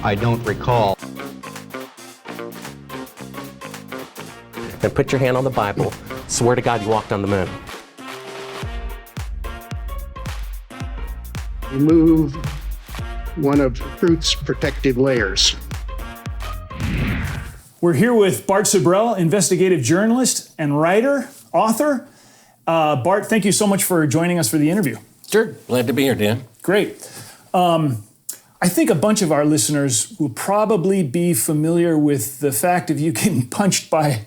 I don't recall. And put your hand on the Bible. Swear to God you walked on the moon. Remove one of fruit's protective layers. We're here with Bart Sibrel, investigative journalist and writer, author. Bart, thank you so much for joining us for the interview. Sure, glad to be here, Dan. Great. I think a bunch of our listeners will probably be familiar with the fact of you getting punched by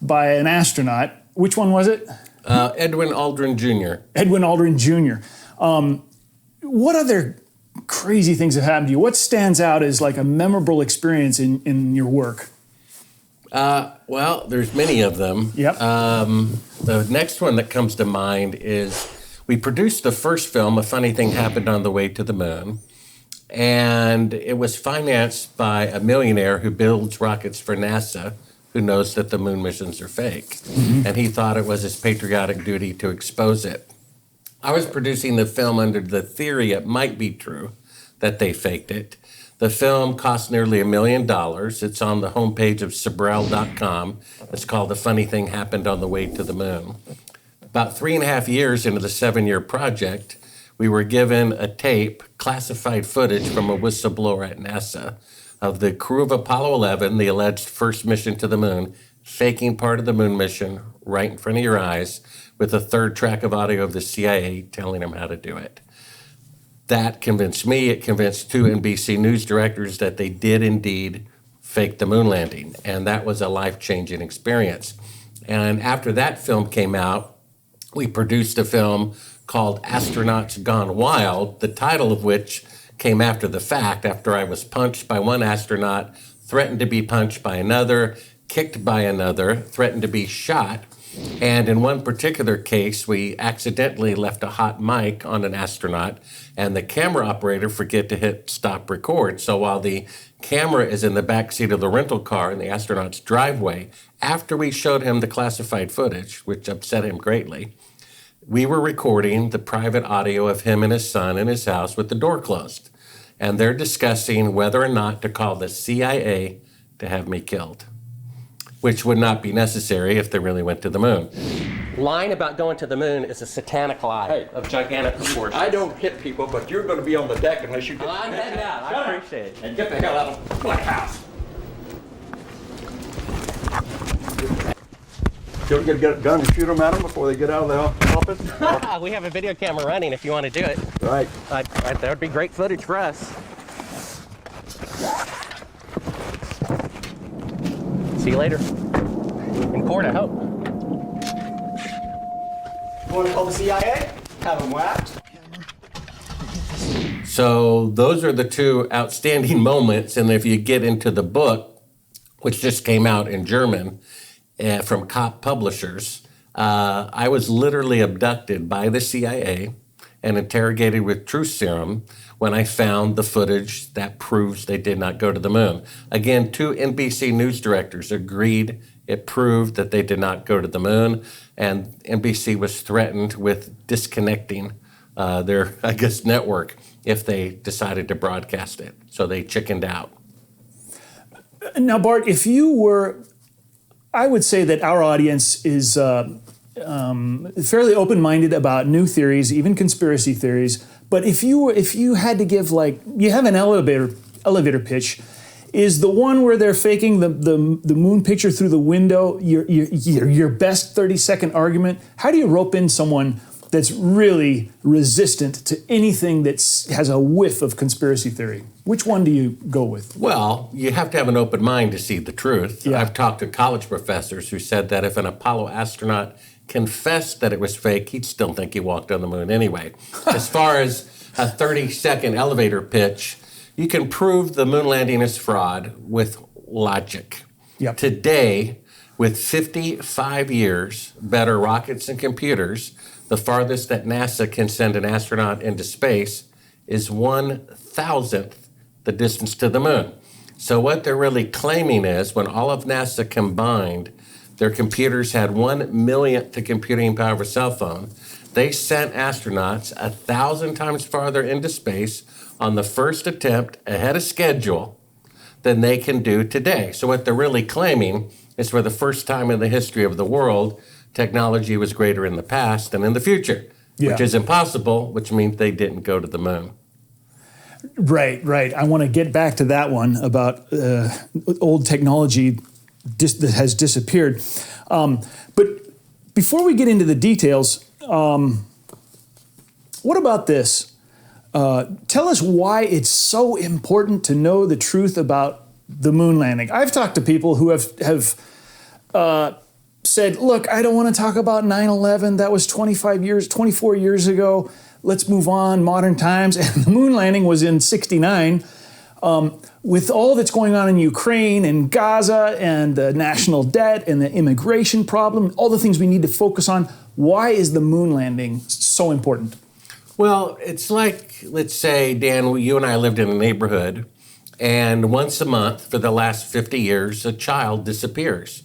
an astronaut. Which one was it? Edwin Aldrin Jr. Edwin Aldrin Jr. What other crazy things have happened to you? What stands out as like a memorable experience in your work? Well, there's many of them. Yep. The next one that comes to mind is we produced the first film, A Funny Thing Happened on the Way to the Moon, and it was financed by a millionaire who builds rockets for NASA, who knows that the moon missions are fake. Mm-hmm. And he thought it was his patriotic duty to expose it. I was producing the film under the theory it might be true that they faked it. The film cost nearly $1 million. It's on the homepage of Sibrel.com. It's called A Funny Thing Happened on the Way to the Moon. About 3.5 years into the 7-year project, we were given a tape, classified footage from a whistleblower at NASA of the crew of Apollo 11, the alleged first mission to the moon, faking part of the moon mission right in front of your eyes with a third track of audio of the CIA telling them how to do it. That convinced me, it convinced 2 NBC News directors that they did indeed fake the moon landing, and that was a life-changing experience. And after that film came out, we produced a film called Astronauts Gone Wild, the title of which came after the fact, after I was punched by one astronaut, threatened to be punched by another, kicked by another, threatened to be shot. And in one particular case, we accidentally left a hot mic on an astronaut, and the camera operator forget to hit stop record. So while the camera is in the backseat of the rental car in the astronaut's driveway, after we showed him the classified footage, which upset him greatly, we were recording the private audio of him and his son in his house with the door closed. And they're discussing whether or not to call the CIA to have me killed, which would not be necessary if they really went to the moon. Lying about going to the moon is a satanic lie of gigantic proportions. I don't hit people, but you're going to be on the deck unless you get... I'm heading out. I appreciate it. And get the hell out of my house. You ever get a gun and shoot them at them before they get out of the office? We have a video camera running if you want to do it. Right. That would be great footage for us. See you later. In court, I hope. Want to call the CIA? Have them whacked? So those are the 2 outstanding moments. And if you get into the book, which just came out in German from Cop Publishers, I was literally abducted by the CIA and interrogated with truth serum when I found the footage that proves they did not go to the moon. Again, 2 NBC News directors agreed it proved that they did not go to the moon, and NBC was threatened with disconnecting their, network if they decided to broadcast it. So they chickened out. Now, Bart, if you were, I would say that our audience is fairly open-minded about new theories, even conspiracy theories. But if you had to give, like, you have an elevator pitch, is the one where they're faking the moon picture through the window your best 30-second argument? How do you rope in someone that's really resistant to anything that has a whiff of conspiracy theory? Which one do you go with? Well, you have to have an open mind to see the truth. Yeah. I've talked to college professors who said that if an Apollo astronaut confessed that it was fake, he'd still think he walked on the moon anyway. As far as a 30-second elevator pitch, you can prove the moon landing is fraud with logic. Yep. Today, with 55 years, better rockets and computers, the farthest that NASA can send an astronaut into space is 1,000th the distance to the moon. So what they're really claiming is when all of NASA combined, their computers had 1 millionth the computing power of a cell phone, they sent astronauts 1,000 times farther into space on the first attempt ahead of schedule than they can do today. So what they're really claiming is for the first time in the history of the world, technology was greater in the past than in the future, which is impossible, which means they didn't go to the moon. Right. I want to get back to that one about old technology that has disappeared. But before we get into the details, what about this? Tell us why it's so important to know the truth about the moon landing. I've talked to people who have said, look, I don't want to talk about 9/11. That was 24 years ago. Let's move on, modern times. And the moon landing was in 69. With all that's going on in Ukraine and Gaza and the national debt and the immigration problem, all the things we need to focus on, why is the moon landing so important? Well, it's like, let's say, Dan, you and I lived in a neighborhood, and once a month for the last 50 years, a child disappears.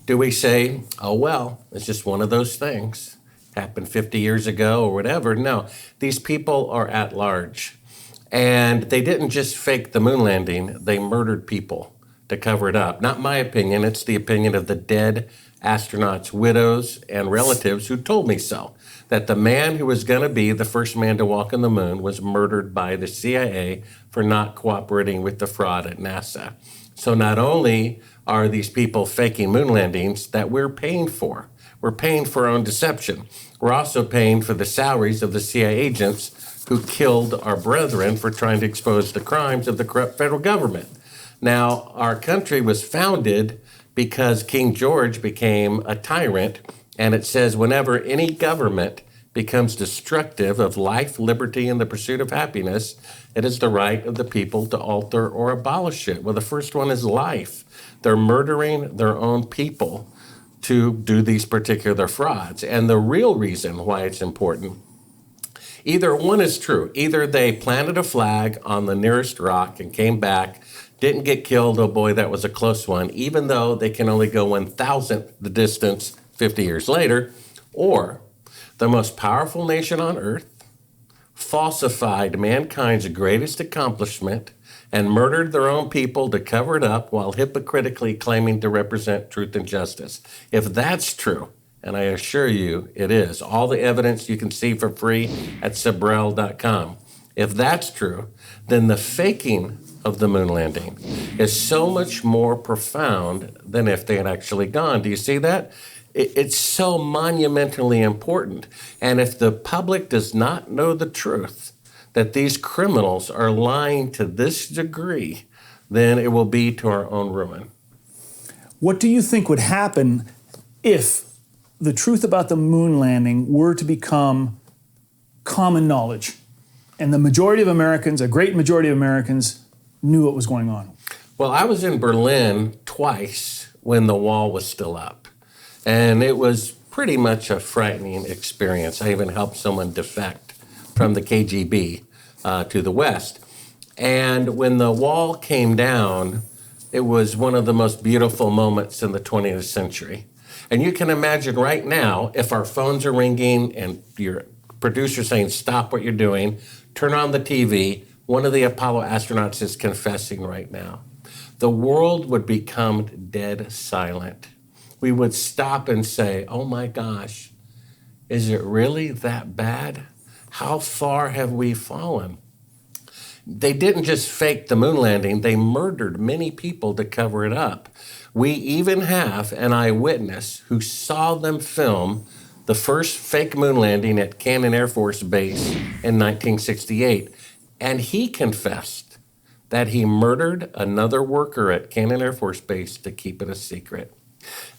Do we say, oh, well, it's just one of those things, happened 50 years ago or whatever? No, these people are at large. And they didn't just fake the moon landing, they murdered people to cover it up. Not my opinion, it's the opinion of the dead astronauts' widows and relatives who told me so. That the man who was going to be the first man to walk on the moon was murdered by the CIA for not cooperating with the fraud at NASA. So not only are these people faking moon landings that we're paying for our own deception. We're also paying for the salaries of the CIA agents who killed our brethren for trying to expose the crimes of the corrupt federal government. Now, our country was founded because King George became a tyrant, and it says whenever any government becomes destructive of life, liberty, and the pursuit of happiness, it is the right of the people to alter or abolish it. Well, the first one is life. They're murdering their own people to do these particular frauds. And the real reason why it's important, either one is true. Either they planted a flag on the nearest rock and came back, didn't get killed, oh boy, that was a close one, even though they can only go 1,000th the distance 50 years later, or the most powerful nation on earth falsified mankind's greatest accomplishment and murdered their own people to cover it up while hypocritically claiming to represent truth and justice. If that's true, and I assure you it is, all the evidence you can see for free at Sibrel.com. If that's true, then the faking of the moon landing is so much more profound than if they had actually gone. Do you see that? It's so monumentally important. And if the public does not know the truth, that these criminals are lying to this degree, then it will be to our own ruin. What do you think would happen if the truth about the moon landing were to become common knowledge and the majority of Americans, a great majority of Americans, knew what was going on? Well, I was in Berlin twice when the wall was still up, and it was pretty much a frightening experience. I even helped someone defect from the KGB to the West. And when the wall came down, it was one of the most beautiful moments in the 20th century. And you can imagine right now, if our phones are ringing and your producer saying, stop what you're doing, turn on the TV, one of the Apollo astronauts is confessing right now. The world would become dead silent. We would stop and say, oh my gosh, is it really that bad? How far have we fallen? They didn't just fake the moon landing, they murdered many people to cover it up. We even have an eyewitness who saw them film the first fake moon landing at Cannon Air Force Base in 1968. And he confessed that he murdered another worker at Cannon Air Force Base to keep it a secret.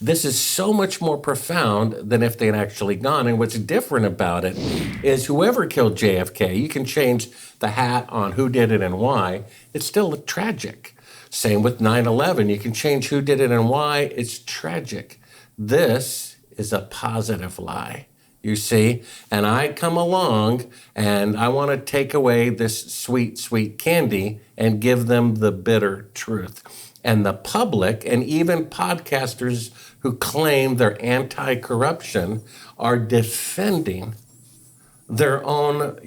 This is so much more profound than if they had actually gone. And what's different about it is whoever killed JFK, you can change the hat on who did it and why. It's still tragic. Same with 9/11. You can change who did it and why. It's tragic. This is a positive lie, you see? And I come along and I want to take away this sweet, sweet candy and give them the bitter truth. And the public and even podcasters who claim they're anti-corruption are defending their own,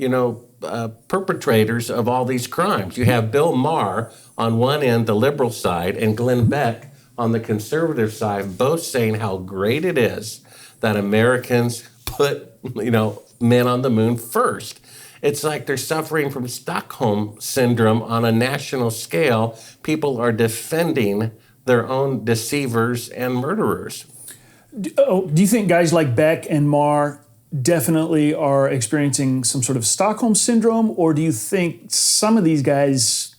perpetrators of all these crimes. You have Bill Maher on one end, the liberal side, and Glenn Beck on the conservative side, both saying how great it is that Americans put, men on the moon first. It's like they're suffering from Stockholm syndrome on a national scale. People are defending their own deceivers and murderers. Do you think guys like Beck and Maher definitely are experiencing some sort of Stockholm syndrome, or do you think some of these guys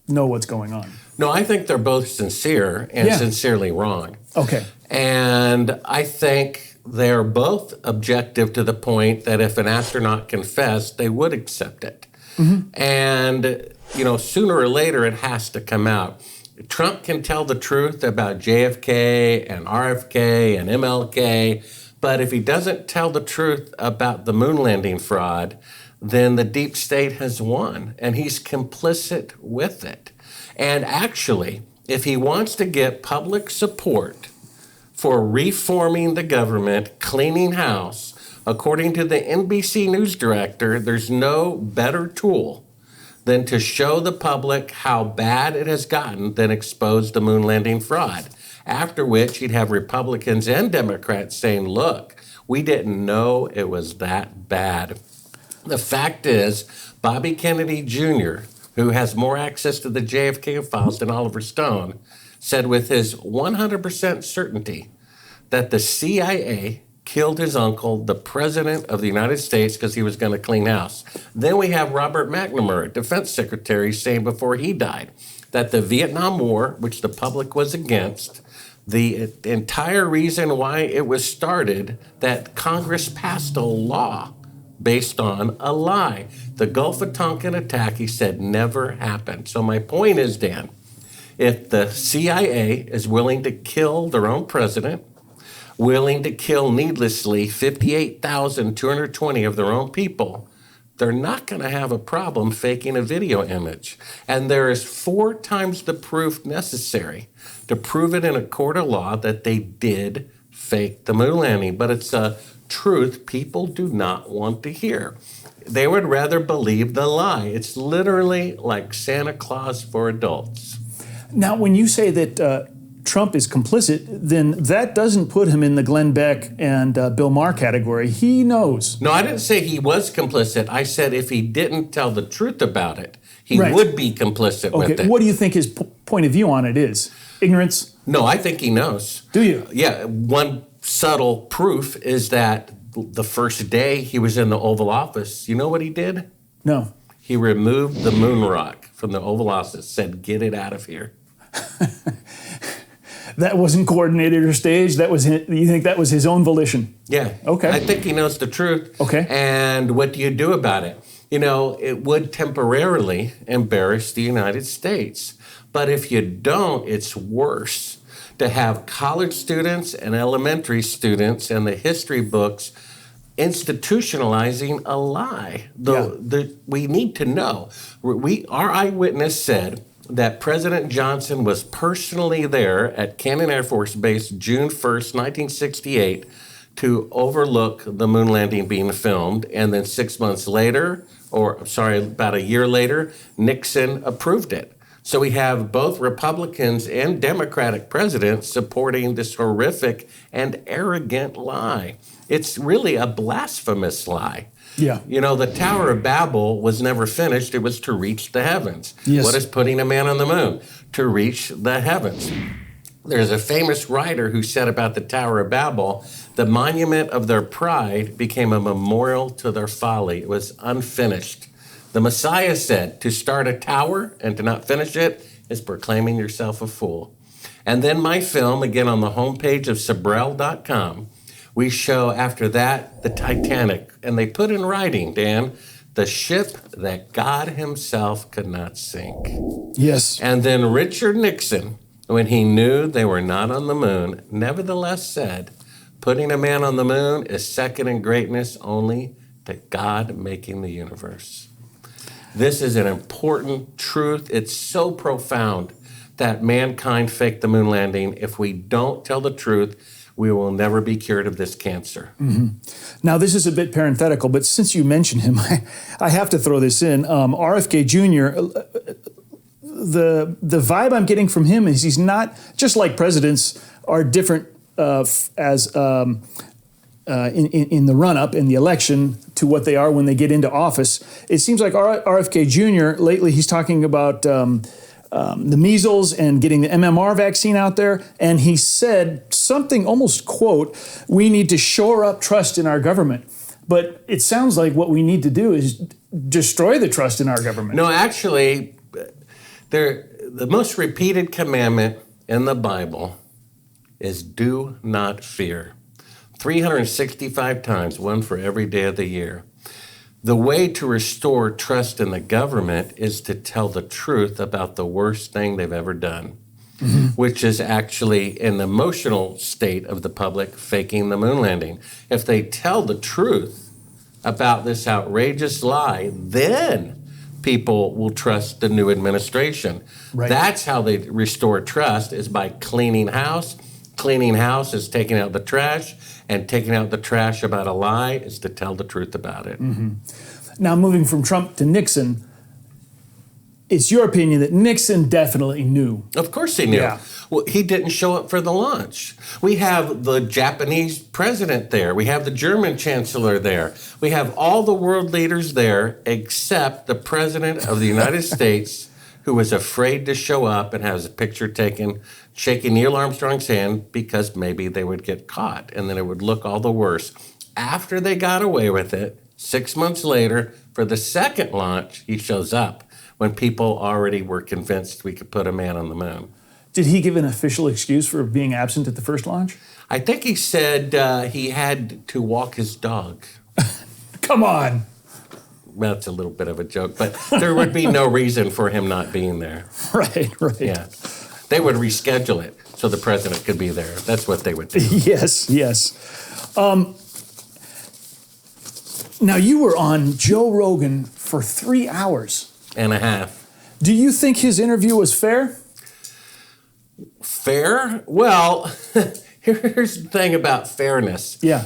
know what's going on? No, I think they're both sincere and sincerely wrong. Okay. And I think they're both objective to the point that if an astronaut confessed, they would accept it. Mm-hmm. And, sooner or later it has to come out. Trump can tell the truth about JFK and RFK and MLK, but if he doesn't tell the truth about the moon landing fraud, then the deep state has won, and he's complicit with it. And actually, if he wants to get public support for reforming the government, cleaning house, according to the NBC News director, there's no better tool than to show the public how bad it has gotten than expose the moon landing fraud. After which he'd have Republicans and Democrats saying, look, we didn't know it was that bad. The fact is, Bobby Kennedy Jr., who has more access to the JFK files than Oliver Stone, said with his 100% certainty that the CIA killed his uncle, the President of the United States, because he was going to clean house. Then we have Robert McNamara, Defense Secretary, saying before he died that the Vietnam War, which the public was against, the entire reason why it was started, that Congress passed a law based on a lie. The Gulf of Tonkin attack, he said, never happened. So my point is, Dan, if the CIA is willing to kill their own president, willing to kill needlessly 58,220 of their own people, they're not going to have a problem faking a video image. And there is 4 times the proof necessary to prove it in a court of law that they did fake the moon landing. But it's a truth people do not want to hear. They would rather believe the lie. It's literally like Santa Claus for adults. Now, when you say that Trump is complicit, then that doesn't put him in the Glenn Beck and Bill Maher category. He knows. No, I didn't say he was complicit. I said if he didn't tell the truth about it, he would be complicit with it. What do you think his point of view on it is? Ignorance? No, I think he knows. Do you? Yeah. One subtle proof is that the first day he was in the Oval Office, you know what he did? No. He removed the moon rock from the Oval Office, said, get it out of here. That wasn't coordinated or staged? You think that was his own volition? Yeah. Okay. I think he knows the truth. Okay. And what do you do about it? It would temporarily embarrass the United States. But if you don't, it's worse to have college students and elementary students in the history books institutionalizing a lie. We need to know. Our eyewitness said that President Johnson was personally there at Cannon Air Force Base June 1st, 1968, to overlook the moon landing being filmed. And then 6 months later, about a year later, Nixon approved it. So we have both Republicans and Democratic presidents supporting this horrific and arrogant lie. It's really a blasphemous lie. Yeah. The Tower of Babel was never finished. It was to reach the heavens. Yes. What is putting a man on the moon? To reach the heavens. There's a famous writer who said about the Tower of Babel, the monument of their pride became a memorial to their folly. It was unfinished. The Messiah said, to start a tower and to not finish it is proclaiming yourself a fool. And then my film, again on the homepage of Sibrel.com, we show after that the Titanic. And they put in writing, Dan, the ship that God himself could not sink. Yes. And then Richard Nixon, when he knew they were not on the moon, nevertheless said, putting a man on the moon is second in greatness only to God making the universe. This is an important truth. It's so profound that mankind faked the moon landing. If we don't tell the truth, we will never be cured of this cancer. Now, this is a bit parenthetical, but since you mentioned him, I have to throw this in. RFK Jr., the vibe I'm getting from him is he's not, just like presidents are different in the run-up, in the election, to what they are when they get into office. It seems like RFK Jr., lately he's talking about the measles and getting the MMR vaccine out there, and he said something almost quote, we need to shore up trust in our government. But it sounds like what we need to do is destroy the trust in our government. No, actually, the most repeated commandment in the Bible is do not fear. 365 times, one for every day of the year. The way to restore trust in the government is to tell the truth about the worst thing they've ever done, which is actually an emotional state of the public faking the moon landing. If they tell the truth about this outrageous lie, then people will trust the new administration. Right. That's how they restore trust, is by cleaning house. Cleaning house is taking out the trash, and taking out the trash about a lie is to tell the truth about it. Now, moving from Trump to Nixon, it's your opinion that Nixon definitely knew. Of course he knew. Yeah. Well, he didn't show up for the launch. We have the Japanese president there. We have the German chancellor there. We have all the world leaders there except the president of the United States, who was afraid to show up and has a picture taken shaking Neil Armstrong's hand because maybe they would get caught and then it would look all the worse. After they got away with it, 6 months later, for the second launch, he shows up when people already were convinced we could put a man on the moon. Did he give an official excuse for being absent at the first launch? I think he said he had to walk his dog. Come on. Well, that's a little bit of a joke, but there would be no reason for him not being there. Right. Yeah. They would reschedule it so the president could be there. That's what they would do. Yes. Now, you were on Joe Rogan for 3 hours. And a half. Do you think his interview was fair? Fair? Well, here's the thing about fairness. Yeah.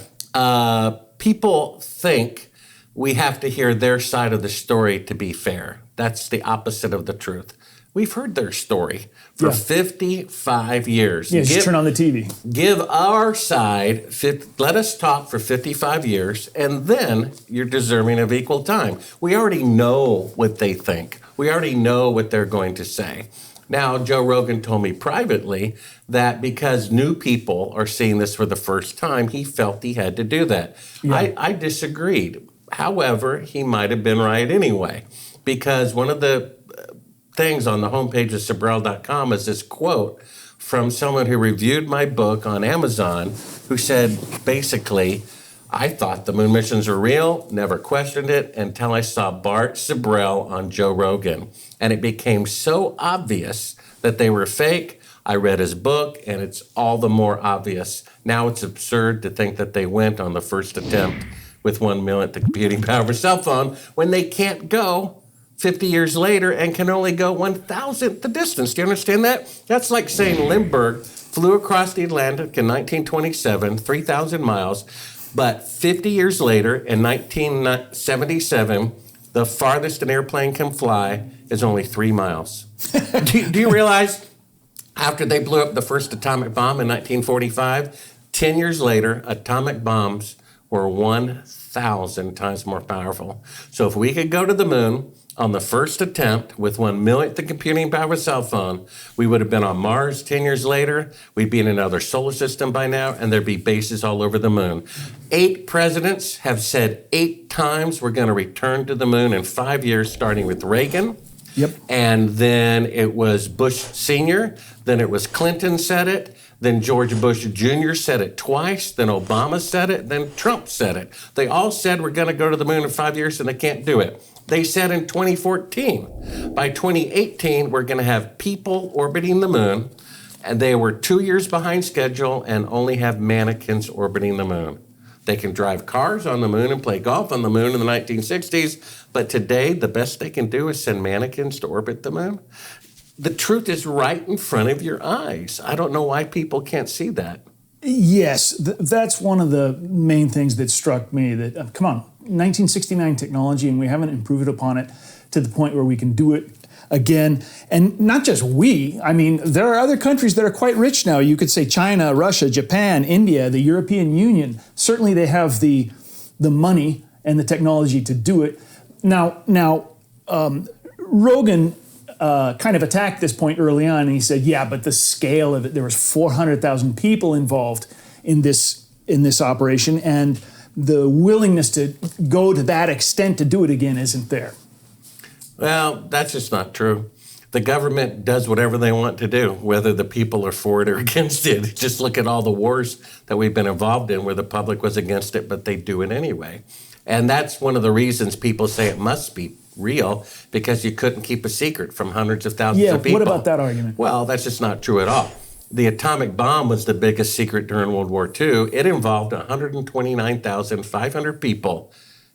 People think we have to hear their side of the story to be fair. That's the opposite of the truth. We've heard their story for 55 years. Yeah, just turn on the TV. Give our side, let us talk for 55 years, and then you're deserving of equal time. We already know what they think. We already know what they're going to say. Now, Joe Rogan told me privately that because new people are seeing this for the first time, he felt he had to do that. Yeah. I disagreed. However, he might have been right anyway, because one of the things on the homepage of Sibrel.com is this quote from someone who reviewed my book on Amazon, who said, basically, I thought the moon missions were real, never questioned it until I saw Bart Sibrel on Joe Rogan. And it became so obvious that they were fake. I read his book, and it's all the more obvious. Now it's absurd to think that they went on the first attempt with 1 million the computing power of a cell phone when they can't go 50 years later and can only go 1,000th the distance. Do you understand that? That's like saying Lindbergh flew across the Atlantic in 1927, 3,000 miles, but 50 years later, in 1977, the farthest an airplane can fly is only 3 miles. Do you realize after they blew up the first atomic bomb in 1945, 10 years later, atomic bombs were 1,000 times more powerful. So if we could go to the moon on the first attempt with 1 millionth the computing power of a cell phone, we would have been on Mars 10 years later. We'd be in another solar system by now, and there'd be bases all over the moon. 8 presidents have said 8 times we're going to return to the moon in 5 years, starting with Reagan. Yep. And then it was Bush Sr., then it was Clinton said it, then George Bush Jr. said it twice, then Obama said it, then Trump said it. They all said we're going to go to the moon in 5 years, and they can't do it. They said in 2014, by 2018, we're going to have people orbiting the moon, and they were 2 years behind schedule and only have mannequins orbiting the moon. They can drive cars on the moon and play golf on the moon in the 1960s, but today, the best they can do is send mannequins to orbit the moon. The truth is right in front of your eyes. I don't know why people can't see that. Yes, that's one of the main things that struck me. That come on, 1969 technology, and we haven't improved upon it to the point where we can do it again. And not just we. I mean, there are other countries that are quite rich now. You could say China, Russia, Japan, India, the European Union. Certainly, they have the money and the technology to do it. Now, Rogan kind of attacked this point early on, and he said, "Yeah, but the scale of it. There was 400,000 people involved in this operation, and the willingness to go to that extent to do it again isn't there." Well, that's just not true. The government does whatever they want to do, whether the people are for it or against it. Just look at all the wars that we've been involved in where the public was against it, but they do it anyway. And that's one of the reasons people say it must be real, because you couldn't keep a secret from hundreds of thousands of people. Yeah, what about that argument? Well, that's just not true at all. The atomic bomb was the biggest secret during World War II. It involved 129,500 people,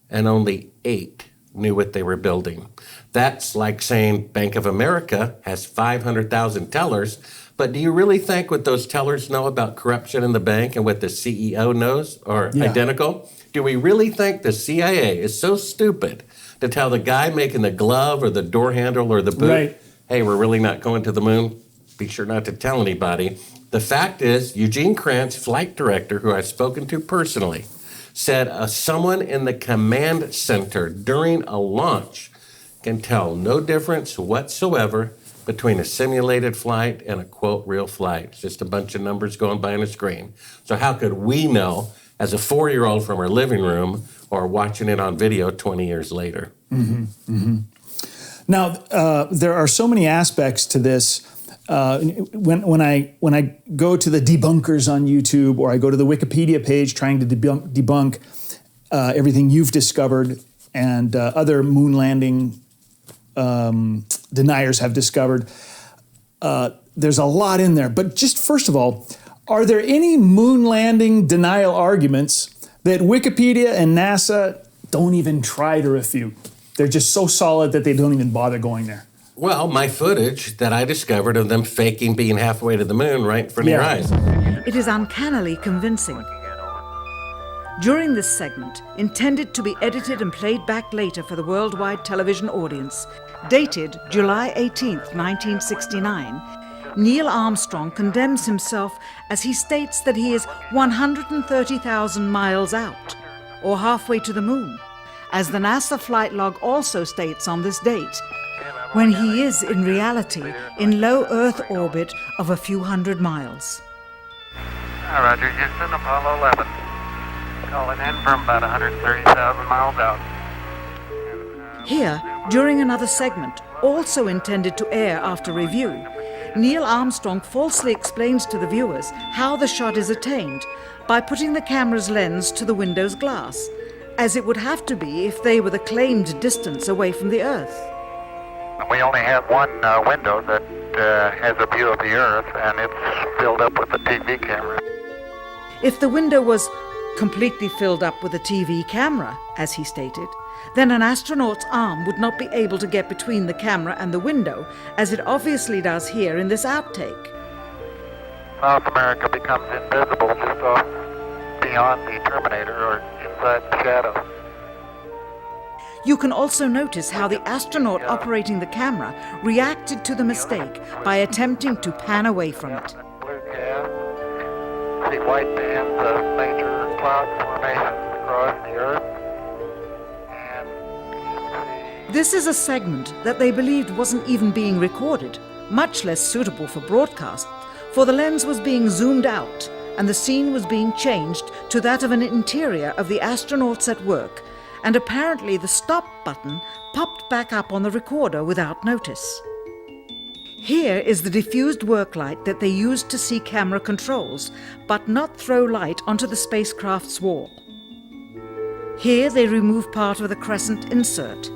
and only 8 knew what they were building. That's like saying Bank of America has 500,000 tellers, but do you really think what those tellers know about corruption in the bank and what the CEO knows are identical? Do we really think the CIA is so stupid to tell the guy making the glove or the door handle or the boot, hey, we're really not going to the moon? Be sure not to tell anybody. The fact is, Eugene Kranz, flight director, who I've spoken to personally, said someone in the command center during a launch can tell no difference whatsoever between a simulated flight and a, quote, real flight. It's just a bunch of numbers going by on a screen. So how could we know as a 4-year-old from our living room or watching it on video 20 years later? Now, there are so many aspects to this. When I go to the debunkers on YouTube, or I go to the Wikipedia page trying to debunk everything you've discovered and other moon landing deniers have discovered, there's a lot in there. But just first of all, are there any moon landing denial arguments that Wikipedia and NASA don't even try to refute? They're just so solid that they don't even bother going there. Well, my footage that I discovered of them faking being halfway to the moon right in front of your eyes. It is uncannily convincing. During this segment, intended to be edited and played back later for the worldwide television audience, dated July 18th, 1969, Neil Armstrong condemns himself as he states that he is 130,000 miles out, or halfway to the moon, as the NASA flight log also states on this date, when he is in reality in low Earth orbit of a few hundred miles. Roger, Houston, Apollo 11. Calling in from about 130,000 miles out. Here, during another segment, also intended to air after review, Neil Armstrong falsely explains to the viewers how the shot is attained by putting the camera's lens to the window's glass, as it would have to be if they were the claimed distance away from the Earth. We only have one window that has a view of the Earth, and it's filled up with a TV camera. If the window was completely filled up with a TV camera, as he stated, then an astronaut's arm would not be able to get between the camera and the window, as it obviously does here in this outtake. South America becomes invisible just off beyond the Terminator or inside the shadow. You can also notice how the astronaut operating the camera reacted to the mistake by attempting to pan away from it. Blue cast. See white bands of major cloud formations across the Earth. And This is a segment that they believed wasn't even being recorded, much less suitable for broadcast, for the lens was being zoomed out and the scene was being changed to that of an interior of the astronauts at work, and apparently the stop button popped back up on the recorder without notice. Here is the diffused work light that they used to see camera controls, but not throw light onto the spacecraft's wall. Here they remove part of the crescent insert.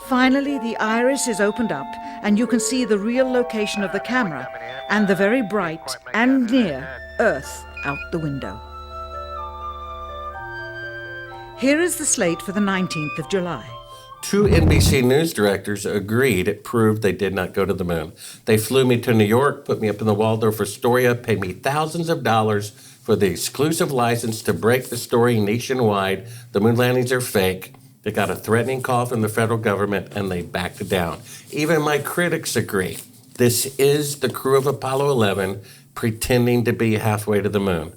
Finally, the iris is opened up and you can see the real location of the camera and the very bright and near Earth out the window. Here is the slate for the 19th of July. 2 NBC News directors agreed it proved they did not go to the moon. They flew me to New York, put me up in the Waldorf Astoria, paid me thousands of dollars for the exclusive license to break the story nationwide. The moon landings are fake. They got a threatening call from the federal government, and they backed down. Even my critics agree. This is the crew of Apollo 11 pretending to be halfway to the moon.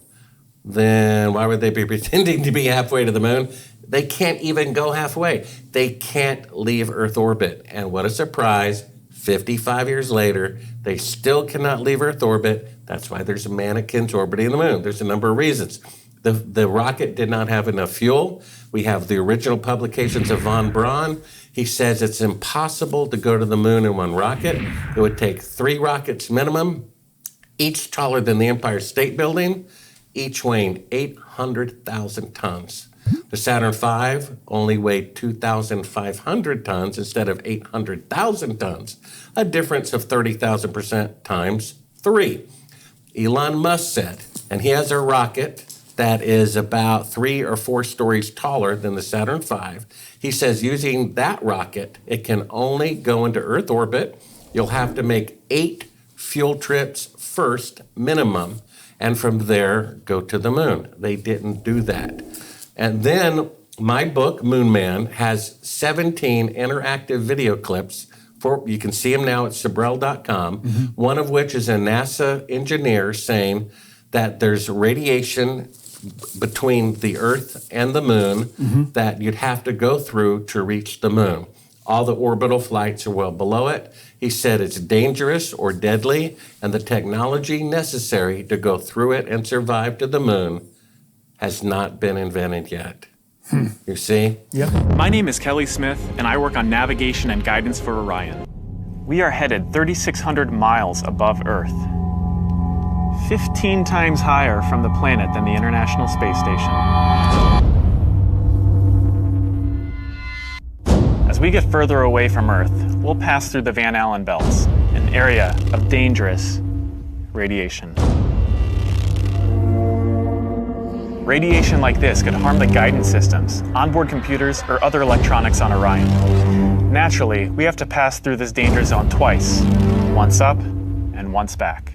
Then why would they be pretending to be halfway to the moon? They can't even go halfway. They can't leave Earth orbit. And what a surprise, 55 years later, they still cannot leave Earth orbit. That's why there's mannequins orbiting the moon. There's a number of reasons. The rocket did not have enough fuel. We have the original publications of von Braun. He says it's impossible to go to the moon in one rocket. It would take 3 rockets minimum, each taller than the Empire State Building, each weighing 800,000 tons. The Saturn V only weighed 2,500 tons instead of 800,000 tons, a difference of 30,000% times 3. Elon Musk said, and he has a rocket that is about 3 or 4 stories taller than the Saturn V. He says using that rocket, it can only go into Earth orbit. You'll have to make 8 fuel trips first, minimum, and from there go to the moon. They didn't do that. And then my book, Moon Man, has 17 interactive video clips. You can see them now at Sibrel.com, one of which is a NASA engineer saying that there's radiation between the Earth and the moon that you'd have to go through to reach the moon. All the orbital flights are well below it. He said it's dangerous or deadly, and the technology necessary to go through it and survive to the moon has not been invented yet. You see? Yep. My name is Kelly Smith, and I work on navigation and guidance for Orion. We are headed 3,600 miles above Earth, 15 times higher from the planet than the International Space Station. As we get further away from Earth, we'll pass through the Van Allen belts, an area of dangerous radiation. Radiation like this could harm the guidance systems, onboard computers, or other electronics on Orion. Naturally, we have to pass through this danger zone twice, once up and once back.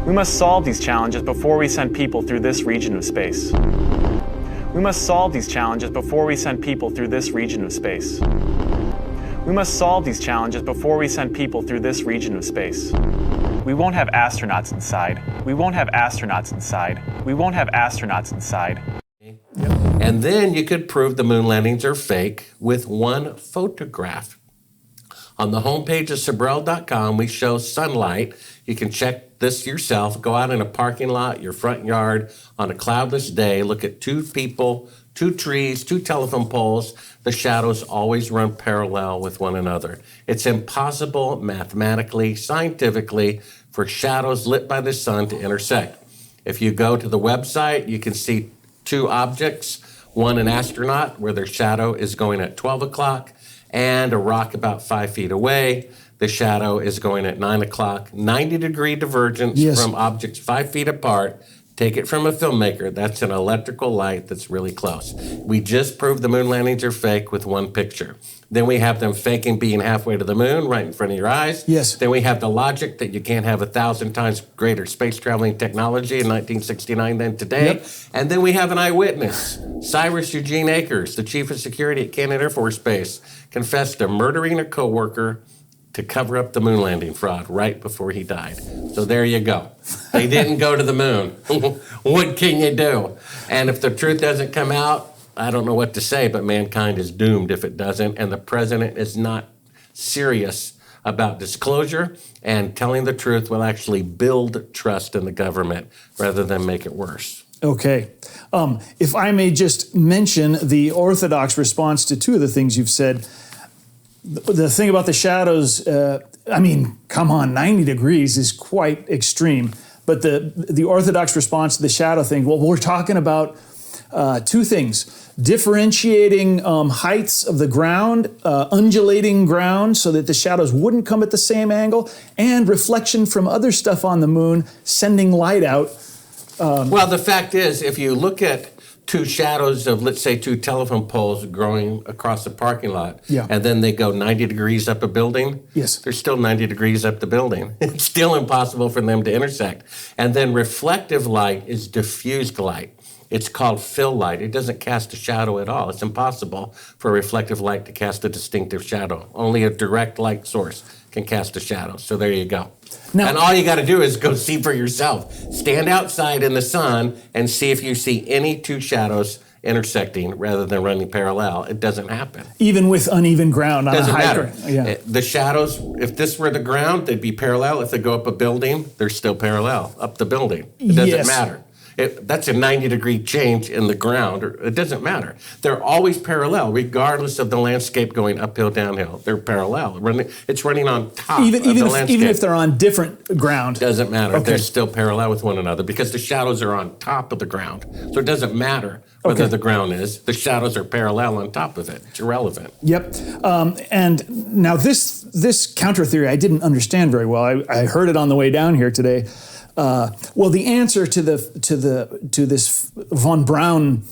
We must solve these challenges before we send people through this region of space. We must solve these challenges before we send people through this region of space. We must solve these challenges before we send people through this region of space. We won't have astronauts inside. We won't have astronauts inside. We won't have astronauts inside. And then you could prove the moon landings are fake with one photograph. On the homepage of Sibrel.com, we show sunlight. You can check this yourself. Go out in a parking lot, your front yard, on a cloudless day. Look at 2 people, 2 trees, 2 telephone poles. The shadows always run parallel with one another. It's impossible mathematically, scientifically, for shadows lit by the sun to intersect. If you go to the website, you can see 2 objects, one an astronaut where their shadow is going at 12 o'clock, and a rock about 5 feet away. The shadow is going at 9 o'clock. 90-degree divergence from objects 5 feet apart. Take it from a filmmaker. That's an electrical light that's really close. We just proved the moon landings are fake with one picture. Then we have them faking being halfway to the moon right in front of your eyes. Yes. Then we have the logic that you can't have 1,000 times greater space traveling technology in 1969 than today. Yep. And then we have an eyewitness. Cyrus Eugene Akers, the chief of security at Cannon Air Force Base, confessed to murdering a coworker to cover up the moon landing fraud right before he died. So there you go. They didn't go to the moon. What can you do? And if the truth doesn't come out, I don't know what to say, but mankind is doomed if it doesn't. And the president is not serious about disclosure, and telling the truth will actually build trust in the government rather than make it worse. Okay. If I may just mention the orthodox response to 2 of the things you've said. The thing about the shadows, come on, 90 degrees is quite extreme. But the orthodox response to the shadow thing, well, we're talking about 2 things. Differentiating heights of the ground, undulating ground so that the shadows wouldn't come at the same angle, and reflection from other stuff on the moon, sending light out. Well, the fact is, if you look at two shadows of, let's say, two telephone poles growing across the parking lot, Yeah. and then they go 90 degrees up a building, Yes. they're still 90 degrees up the building. It's still impossible for them to intersect. And then reflective light is diffused light. It's called fill light. It doesn't cast a shadow at all. It's impossible for reflective light to cast a distinctive shadow. Only a direct light source can cast a shadow. So there you go. Now- and all you got to do is go see for yourself. Stand outside in the sun and see if you see any two shadows intersecting rather than running parallel. It doesn't happen. Even with uneven ground on Doesn't a high matter. ground. Yeah. The shadows, if this were the ground, they'd be parallel. If they go up a building, they're still parallel up the building. It doesn't Yes. matter. That's a 90-degree change in the ground. It doesn't matter. They're always parallel, regardless of the landscape going uphill, downhill. They're parallel. It's running on top of the landscape. Even if they're on different ground. Doesn't matter. Okay. They're still parallel with one another because the shadows are on top of the ground. So it doesn't matter whether Okay. the ground is. The shadows are parallel on top of it. It's irrelevant. Yep. And now this counter theory I didn't understand very well. I heard it on the way down here today. Well, the answer to this von Braun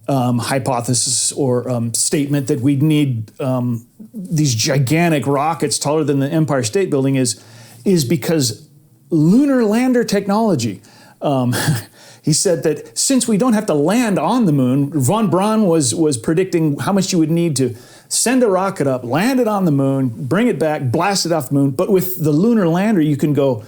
hypothesis or statement that we'd need these gigantic rockets taller than the Empire State Building is because lunar lander technology. He said that since we don't have to land on the moon, von Braun was predicting how much you would need to send a rocket up, land it on the moon, bring it back, blast it off the moon. But with the lunar lander, you can go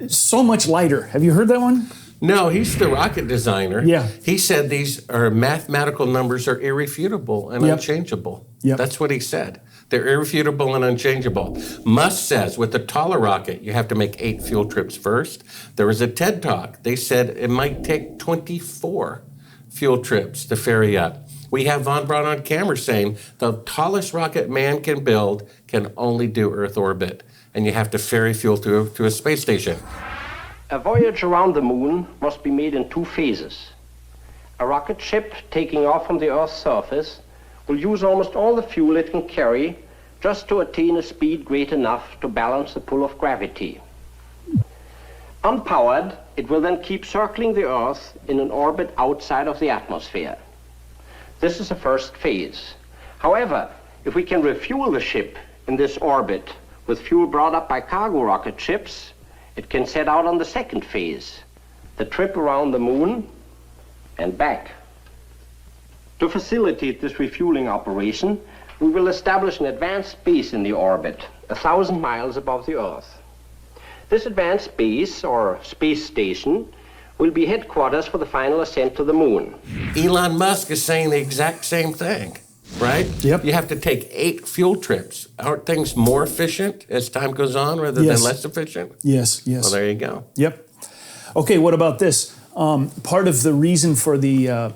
so much lighter. Have you heard that one? No, he's the rocket designer. Yeah. He said these are mathematical numbers are irrefutable and Yep. unchangeable. Yep. That's what he said. They're irrefutable and unchangeable. Musk says with the taller rocket, you have to make 8 fuel trips first. There was a TED Talk. They said it might take 24 fuel trips to ferry up. We have von Braun on camera saying the tallest rocket man can build can only do Earth orbit, and you have to ferry fuel to a space station. A voyage around the moon must be made in 2 phases. A rocket ship taking off from the Earth's surface will use almost all the fuel it can carry just to attain a speed great enough to balance the pull of gravity. Unpowered, it will then keep circling the Earth in an orbit outside of the atmosphere. This is the first phase. However, if we can refuel the ship in this orbit with fuel brought up by cargo rocket ships, it can set out on the second phase, the trip around the moon and back. To facilitate this refueling operation, we will establish an advanced base in the orbit, 1,000 miles above the Earth. This advanced base, or space station, will be headquarters for the final ascent to the moon. Elon Musk is saying the exact same thing, right? Yep. You have to take 8 fuel trips. Aren't things more efficient as time goes on rather Yes. than less efficient? Yes. Well, there you go. Yep. Okay, what about this? Part of the reason for the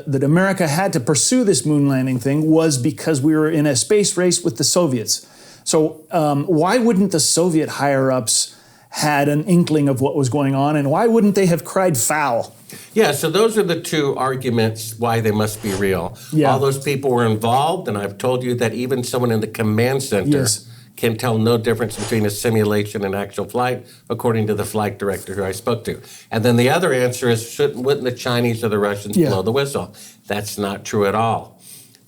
that America had to pursue this moon landing thing was because we were in a space race with the Soviets. So why wouldn't the Soviet higher-ups had an inkling of what was going on, and why wouldn't they have cried foul? Yeah, so those are the 2 arguments why they must be real. Yeah. All those people were involved, and I've told you that even someone in the command center Yes. can tell no difference between a simulation and actual flight, according to the flight director who I spoke to. And then the other answer is, wouldn't the Chinese or the Russians Yeah. blow the whistle? That's not true at all.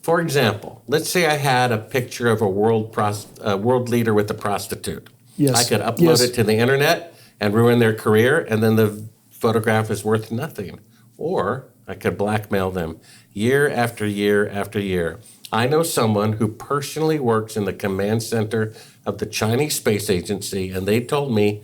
For example, let's say I had a picture of a world leader with a prostitute. Yes. I could upload Yes. it to the internet and ruin their career, and then the photograph is worth nothing. Or I could blackmail them year after year after year. I know someone who personally works in the command center of the Chinese Space Agency, and they told me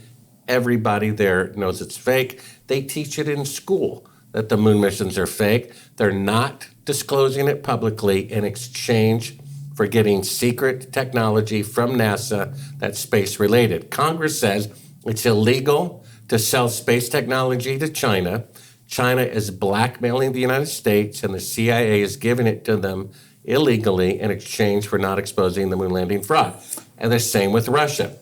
everybody there knows it's fake. They teach it in school that the moon missions are fake. They're not disclosing it publicly in exchange for getting secret technology from NASA that's space-related. Congress says it's illegal to sell space technology to China. China is blackmailing the United States, and the CIA is giving it to them illegally in exchange for not exposing the moon landing fraud. And the same with Russia.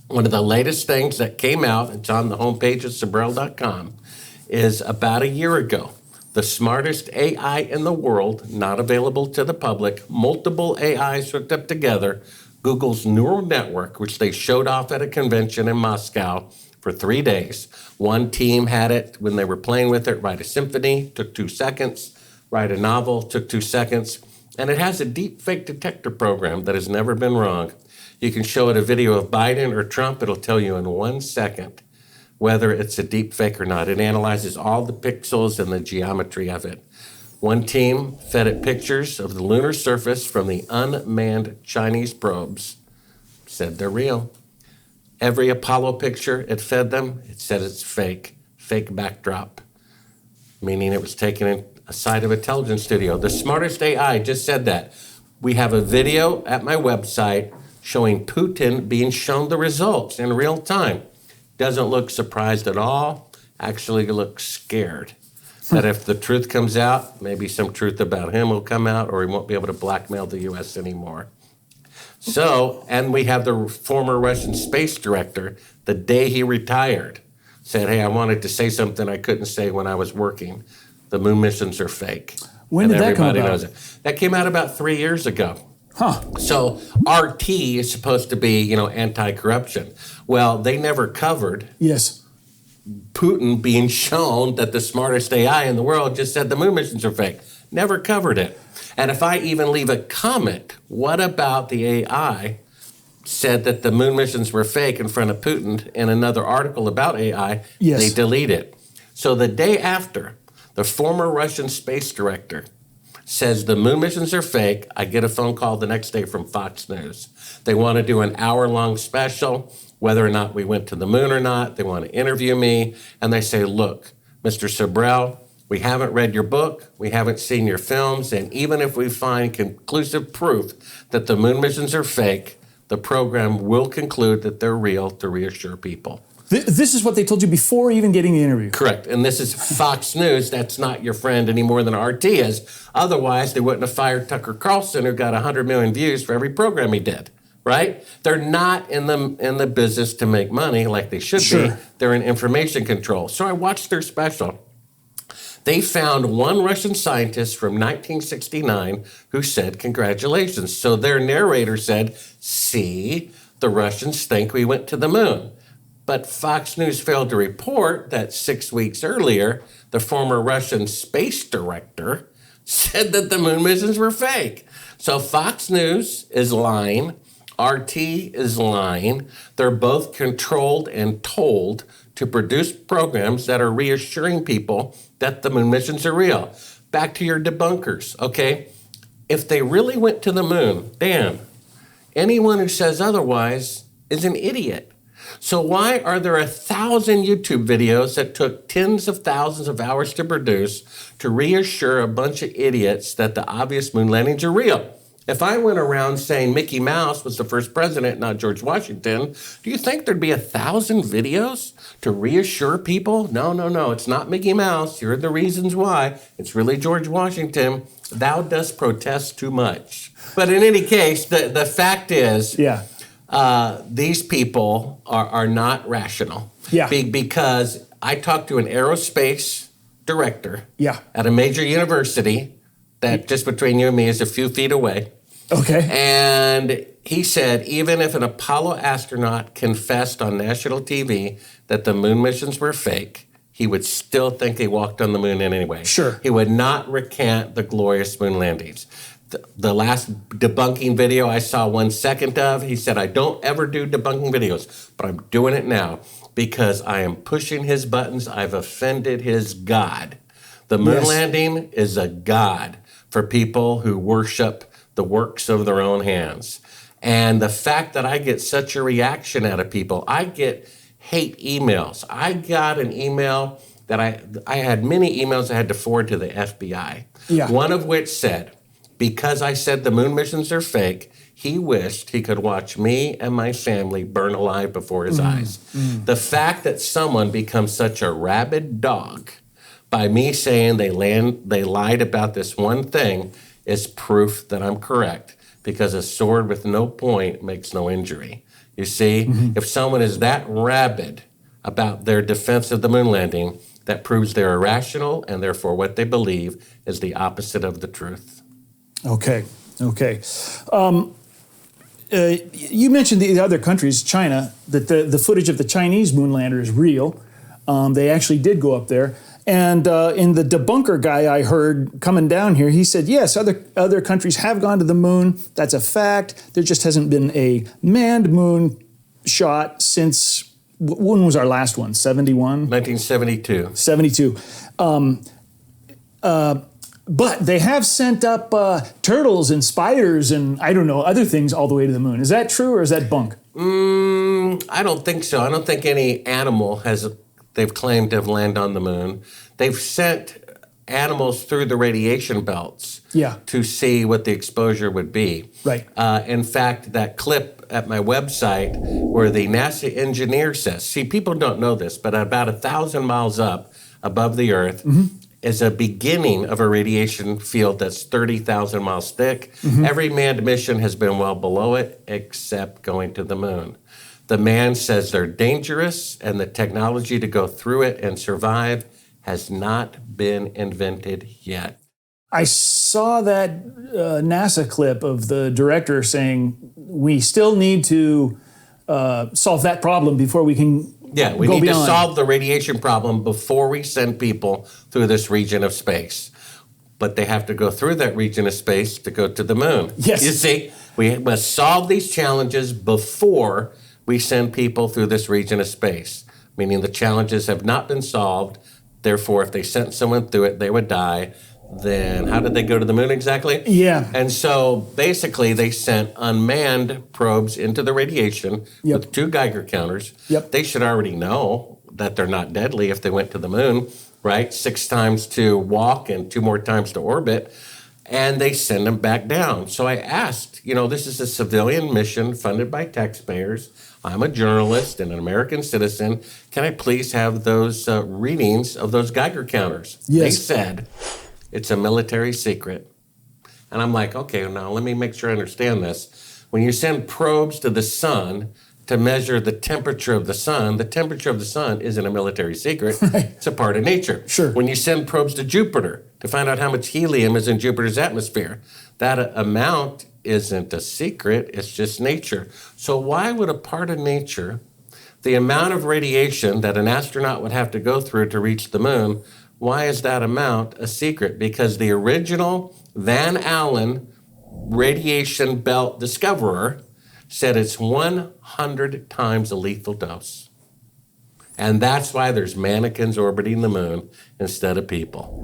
One of the latest things that came out, it's on the homepage of Sibrel.com, is about a year ago, the smartest AI in the world, not available to the public, multiple AIs hooked up together, Google's neural network, which they showed off at a convention in Moscow for 3 days. One team had it when they were playing with it, write a symphony, took 2 seconds, write a novel, took 2 seconds, and it has a deep fake detector program that has never been wrong. You can show it a video of Biden or Trump, it'll tell you in 1 second whether it's a deep fake or not. It analyzes all the pixels and the geometry of it. One team fed it pictures of the lunar surface from the unmanned Chinese probes, said they're real. Every Apollo picture it fed them, it said it's fake backdrop, meaning it was taken in a side of a television studio. The smartest AI just said that. We have a video at my website showing Putin being shown the results in real time. Doesn't look surprised at all, actually looks scared that if the truth comes out, maybe some truth about him will come out or he won't be able to blackmail the U.S. anymore. So, and we have the former Russian space director, the day he retired, said, hey, I wanted to say something I couldn't say when I was working. The moon missions are fake. When did that come everybody about? knows it. That came out about 3 years ago. Huh. So RT is supposed to be, anti-corruption. Well, they never covered Yes. Putin being shown that the smartest AI in the world just said the moon missions are fake. Never covered it. And if I even leave a comment, what about the AI said that the moon missions were fake in front of Putin in another article about AI, Yes. they delete it. So the day after, the former Russian space director says the moon missions are fake, I get a phone call the next day from Fox News. They want to do an hour-long special, whether or not we went to the moon or not. They want to interview me. And they say, look, Mr. Sibrel, we haven't read your book, we haven't seen your films, and even if we find conclusive proof that the moon missions are fake, the program will conclude that they're real to reassure people. This is what they told you before even getting the interview. Correct. And this is Fox News. That's not your friend any more than RT is. Otherwise, they wouldn't have fired Tucker Carlson, who got 100 million views for every program he did. Right? They're not in the business to make money like they should be. They're in information control. So I watched their special. They found one Russian scientist from 1969 who said, congratulations. So their narrator said, see, the Russians think we went to the moon. But Fox News failed to report that 6 weeks earlier, the former Russian space director said that the moon missions were fake. So Fox News is lying. RT is lying. They're both controlled and told to produce programs that are reassuring people that the moon missions are real. Back to your debunkers, okay? If they really went to the moon, Dan, anyone who says otherwise is an idiot. So why are there 1,000 YouTube videos that took tens of thousands of hours to produce to reassure a bunch of idiots that the obvious moon landings are real? If I went around saying Mickey Mouse was the first president, not George Washington, do you think there'd be 1,000 videos to reassure people? No, it's not Mickey Mouse. Here are the reasons why. It's really George Washington. Thou dost protest too much. But in any case, the fact is, these people are not rational. Because I talked to an aerospace director at a major university that just between you and me is a few feet away. Okay. And he said, even if an Apollo astronaut confessed on national TV that the moon missions were fake, he would still think he walked on the moon anyway. Sure. He would not recant the glorious moon landings. The last debunking video I saw 1 second of, he said, I don't ever do debunking videos, but I'm doing it now because I am pushing his buttons. I've offended his God. The moon landing is a god for people who worship the works of their own hands. And the fact that I get such a reaction out of people, I get hate emails. I got an email that I had many emails I had to forward to the FBI. One of which said, because I said the moon missions are fake, he wished he could watch me and my family burn alive before his eyes. The fact that someone becomes such a rabid dog by me saying they lied about this one thing is proof that I'm correct, because a sword with no point makes no injury. You see, if someone is that rabid about their defense of the moon landing, that proves they're irrational, and therefore what they believe is the opposite of the truth. Okay. you mentioned the other countries, China, that the footage of the Chinese moon lander is real. They actually did go up there. And in the debunker guy I heard coming down here, he said, yes, other countries have gone to the moon. That's a fact. There just hasn't been a manned moon shot since, when was our last one? 71? 1972. 72. But they have sent up turtles and spiders and, I don't know, other things all the way to the moon. Is that true or is that bunk? I don't think so. I don't think any animal they've claimed to have landed on the moon. They've sent animals through the radiation belts to see what the exposure would be. Right. In fact, that clip at my website where the NASA engineer says, see, people don't know this, but about 1,000 miles up above the Earth is a beginning of a radiation field that's 30,000 miles thick. Every manned mission has been well below it, except going to the moon. The man says they're dangerous, and the technology to go through it and survive has not been invented yet. I saw that NASA clip of the director saying we still need to solve that problem before we can we go need beyond. to solve the radiation problem before we send people through this region of space. But they have to go through that region of space to go to the moon. Yes. You see, we must solve these challenges before we send people through this region of space, meaning the challenges have not been solved. Therefore, if they sent someone through it, they would die. Then how did they go to the moon exactly? Yeah. And so basically they sent unmanned probes into the radiation with 2 Geiger counters. They should already know that they're not deadly if they went to the moon, right? 6 times to walk and 2 more times to orbit. And they send them back down. So I asked, this is a civilian mission funded by taxpayers. I'm a journalist and an American citizen. Can I please have those readings of those Geiger counters? Yes. They said, it's a military secret. And I'm like, okay, now let me make sure I understand this. When you send probes to the sun to measure the temperature of the sun isn't a military secret. Right. It's a part of nature. Sure. When you send probes to Jupiter to find out how much helium is in Jupiter's atmosphere, that amount isn't a secret, it's just nature. So why would a part of nature, the amount of radiation that an astronaut would have to go through to reach the moon, why is that amount a secret? Because the original Van Allen radiation belt discoverer said it's 100 times a lethal dose. And that's why there's mannequins orbiting the moon instead of people.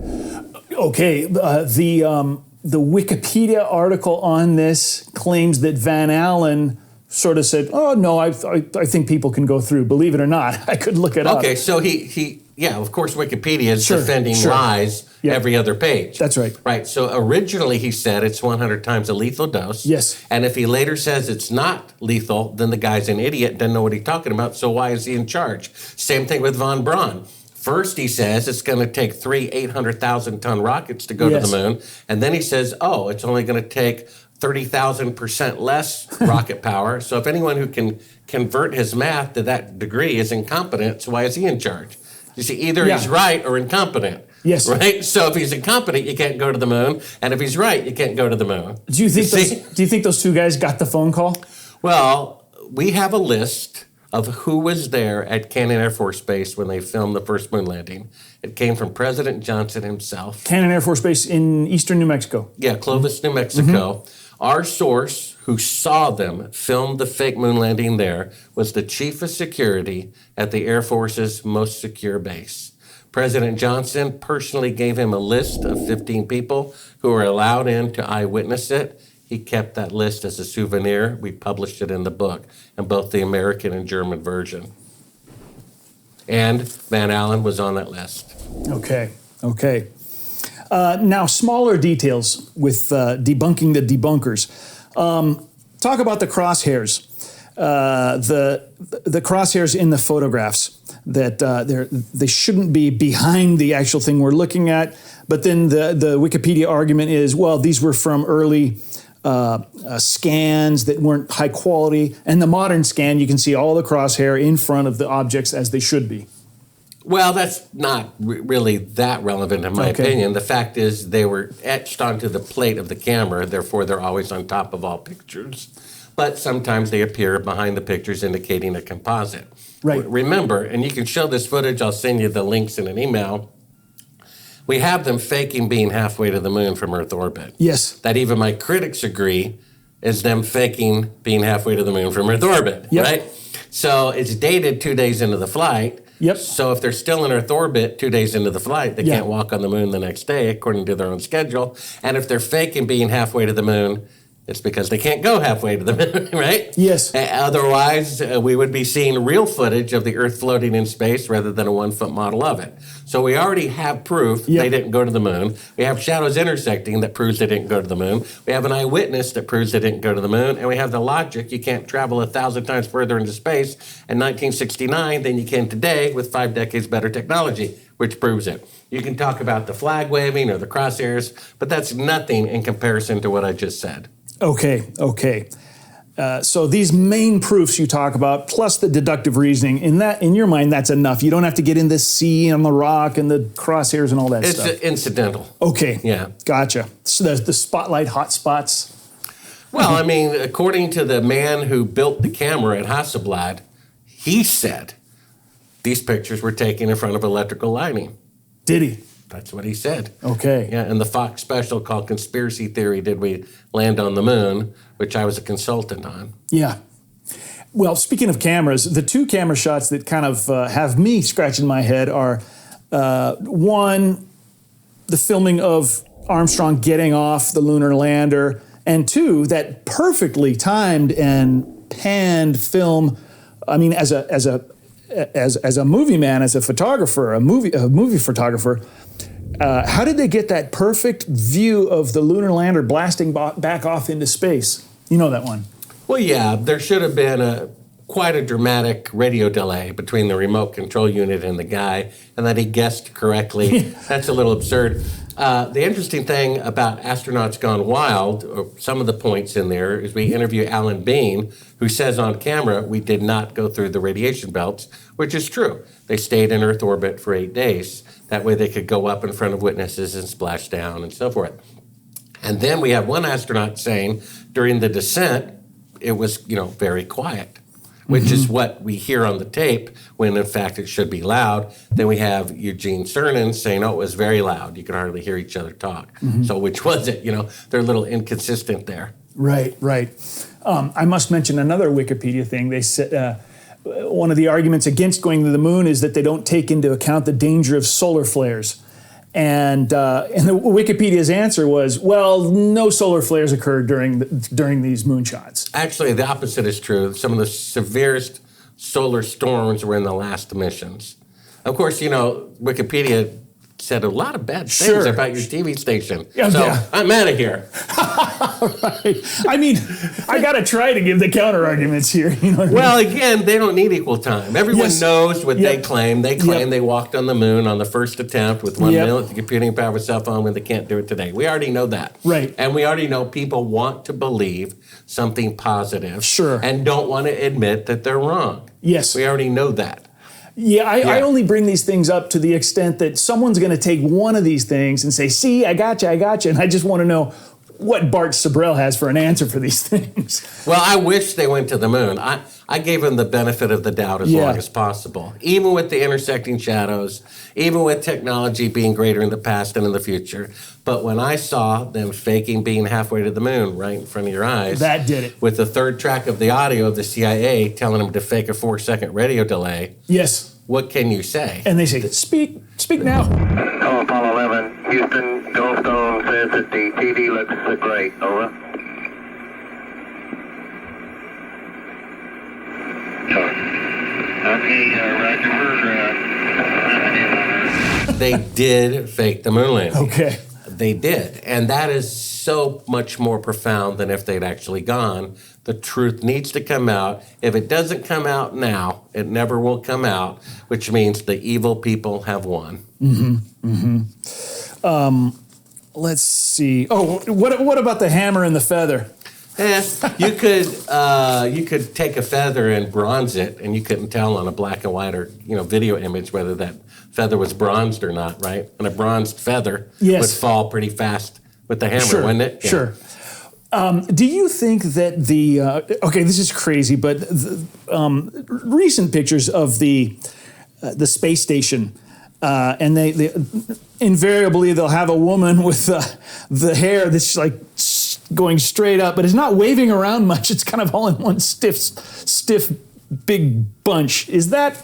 Okay, the Wikipedia article on this claims that Van Allen sort of said, oh, no, I think people can go through. Believe it or not, I could look it up. Okay, so of course, Wikipedia is defending lies every other page. That's right. Right, so originally he said it's 100 times a lethal dose. Yes. And if he later says it's not lethal, then the guy's an idiot, doesn't know what he's talking about, so why is he in charge? Same thing with von Braun. First he says it's going to take 3 800,000-ton rockets to go to the moon, and then he says, it's only going to take 30,000% less rocket power. So if anyone who can convert his math to that degree is incompetent, so why is he in charge? You see, either he's right or incompetent. Yes. Right? So if he's incompetent, you can't go to the moon. And if he's right, you can't go to the moon. Do you think those 2 guys got the phone call? Well, we have a list of who was there at Cannon Air Force Base when they filmed the first moon landing. It came from President Johnson himself. Cannon Air Force Base in eastern New Mexico. Yeah, Clovis, New Mexico. Our source, who saw them film the fake moon landing there, was the chief of security at the Air Force's most secure base. President Johnson personally gave him a list of 15 people who were allowed in to eyewitness it. He kept that list as a souvenir. We published it in the book, in both the American and German version. And Van Allen was on that list. Okay. Now, smaller details with debunking the debunkers. Talk about the crosshairs. The crosshairs in the photographs, that they shouldn't be behind the actual thing we're looking at. But then the Wikipedia argument is, well, these were from early scans that weren't high quality. And the modern scan, you can see all the crosshair in front of the objects as they should be. Well, that's not really that relevant in my opinion. The fact is they were etched onto the plate of the camera, therefore they're always on top of all pictures. but sometimes they appear behind the pictures indicating a composite. Right. Remember, and you can show this footage, I'll send you the links in an email, we have them faking being halfway to the moon from Earth orbit. Yes. That even my critics agree is them faking being halfway to the moon from Earth orbit, Yep. right? So it's dated 2 days into the flight. Yep. So if they're still in Earth orbit 2 days into the flight, they Yeah. can't walk on the moon the next day according to their own schedule. And if they're faking being halfway to the moon, it's because they can't go halfway to the moon, right? Yes. Otherwise, we would be seeing real footage of the Earth floating in space rather than a 1 foot model of it. So we already have proof Yep. they didn't go to the moon. We have shadows intersecting that proves they didn't go to the moon. We have an eyewitness that proves they didn't go to the moon. And we have the logic you can't travel 1,000 times further into space in 1969 than you can today with 5 decades better technology, which proves it. You can talk about the flag waving or the crosshairs, but that's nothing in comparison to what I just said. Okay. So these main proofs you talk about, plus the deductive reasoning, in your mind, that's enough. You don't have to get into C and the rock and the crosshairs and all that It's stuff. incidental. Okay. Yeah. Gotcha. So the spotlight hotspots. Well, I mean, according to the man who built the camera at Hasselblad, he said these pictures were taken in front of electrical lighting. Did he? That's what he said. Okay. Yeah, and the Fox special called Conspiracy Theory, Did We Land on the Moon?, which I was a consultant on. Yeah. Well, speaking of cameras, the 2 camera shots that kind of have me scratching my head are one, the filming of Armstrong getting off the lunar lander, and 2, that perfectly timed and panned film. I mean, as a movie man, as a photographer, a movie photographer. How did they get that perfect view of the lunar lander blasting back off into space? You know that one. Well, yeah, there should have been quite a dramatic radio delay between the remote control unit and the guy, and that he guessed correctly. That's a little absurd. The interesting thing about Astronauts Gone Wild, or some of the points in there, is we interview Alan Bean, who says on camera we did not go through the radiation belts, which is true. They stayed in Earth orbit for 8 days. That way they could go up in front of witnesses and splash down and so forth. And then we have one astronaut saying during the descent, it was, very quiet, which is what we hear on the tape when in fact it should be loud. Then we have Eugene Cernan saying, it was very loud. You can hardly hear each other talk. So which was it? They're a little inconsistent there. Right. I must mention another Wikipedia thing. They said one of the arguments against going to the moon is that they don't take into account the danger of solar flares. And the Wikipedia's answer was, well, no solar flares occurred during these moonshots. Actually, the opposite is true. Some of the severest solar storms were in the last missions. Of course, Wikipedia said a lot of bad things about your TV station. Yeah. I'm out of here. Right. I mean, I got to try to give the counter arguments here. Well, again, they don't need equal time. Everyone knows what they claim. They claim they walked on the moon on the first attempt with 1 minute of computing power with cell phone when they can't do it today. We already know that. Right. And we already know people want to believe something positive. Sure. And don't want to admit that they're wrong. Yes. We already know that. I only bring these things up to the extent that someone's going to take one of these things and say, see, I got you. And I just want to know what Bart Sibrel has for an answer for these things. Well, I wish they went to the moon. I gave them the benefit of the doubt as long as possible, even with the intersecting shadows, even with technology being greater in the past and in the future. But when I saw them faking being halfway to the moon right in front of your eyes, that did it. With the third track of the audio of the CIA telling them to fake a 4-second radio delay. Yes. What can you say? And they say, speak now. Oh, Apollo 11, Houston, Goldstone says that the TV looks great. Over. Okay, Roger. They did fake the moon landing. Okay. They did. And that is so much more profound than if they'd actually gone. The truth needs to come out. If it doesn't come out now, it never will come out, which means the evil people have won. Let's see. Oh, what about the hammer and the feather? You could take a feather and bronze it, and you couldn't tell on a black and white or video image whether that feather was bronzed or not, right? And a bronzed feather would fall pretty fast with the hammer, wouldn't it? Yeah. Sure. Do you think that okay, this is crazy, but recent pictures of the space station, and they invariably they'll have a woman with the hair that's like going straight up, but it's not waving around much. It's kind of all in one stiff big bunch. Is that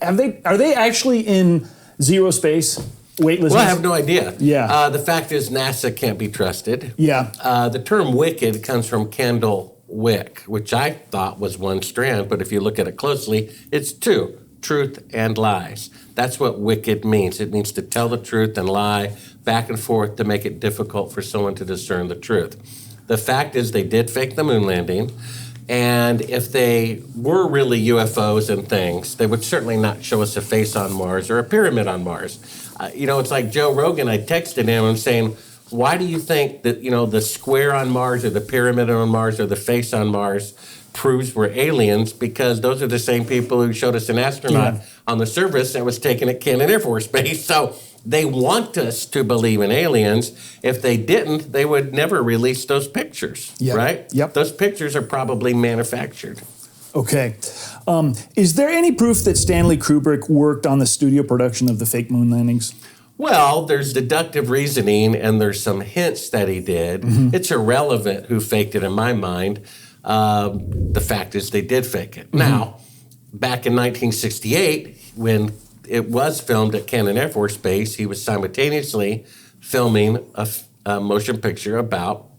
are they actually in zero space? Weightlessness? Well, I have no idea. Yeah. The fact is NASA can't be trusted. Yeah. The term wicked comes from candle wick, which I thought was one strand, but if you look at it closely, it's two, truth and lies. That's what wicked means. It means to tell the truth and lie back and forth to make it difficult for someone to discern the truth. The fact is they did fake the moon landing, and if they were really UFOs and things, they would certainly not show us a face on Mars or a pyramid on Mars. It's like Joe Rogan, I texted him and saying, why do you think that, the square on Mars or the pyramid on Mars or the face on Mars proves we're aliens? Because those are the same people who showed us an astronaut on the surface that was taken at Cannon Air Force Base. So they want us to believe in aliens. If they didn't, they would never release those pictures, right? Yep. Those pictures are probably manufactured. Okay. Is there any proof that Stanley Kubrick worked on the studio production of the fake moon landings? Well, there's deductive reasoning, and there's some hints that he did. Mm-hmm. It's irrelevant who faked it in my mind. The fact is they did fake it. Mm-hmm. Now, back in 1968, when it was filmed at Cannon Air Force Base, he was simultaneously filming a motion picture about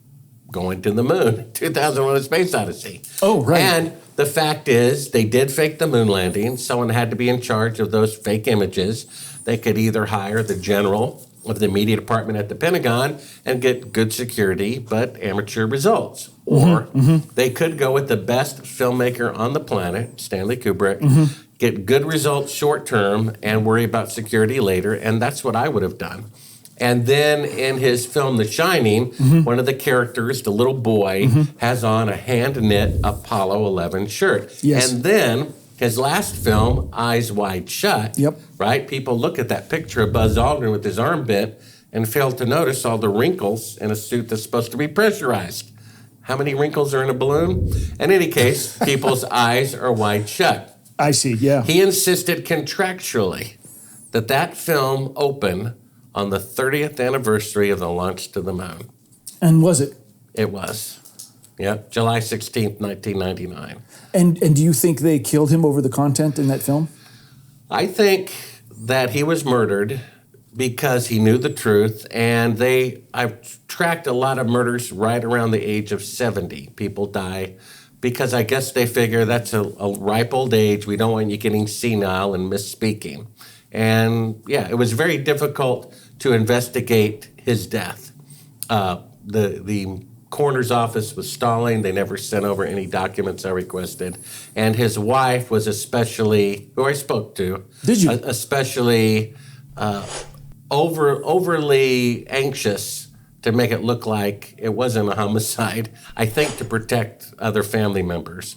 going to the moon, 2001: A Space Odyssey. Oh, right. And the fact is, they did fake the moon landing. Someone had to be in charge of those fake images. They could either hire the general of the media department at the Pentagon and get good security but amateur results. Or they could go with the best filmmaker on the planet, Stanley Kubrick, get good results short term and worry about security later. And that's what I would have done. And then in his film, The Shining, one of the characters, the little boy, has on a hand-knit Apollo 11 shirt. Yes. And then his last film, Eyes Wide Shut, right? People look at that picture of Buzz Aldrin with his arm bent and fail to notice all the wrinkles in a suit that's supposed to be pressurized. How many wrinkles are in a balloon? In any case, people's eyes are wide shut. I see, yeah. He insisted contractually that film open on the 30th anniversary of the launch to the moon. And was it? It was. Yep, July 16th, 1999. And do you think they killed him over the content in that film? I think that he was murdered because he knew the truth, and I've tracked a lot of murders right around the age of 70. People die because I guess they figure that's a ripe old age. We don't want you getting senile and misspeaking. And yeah, it was very difficult to investigate his death. The coroner's office was stalling. They never sent over any documents I requested. And his wife was especially, who I spoke to, did you? Especially overly anxious to make it look like it wasn't a homicide, I think to protect other family members.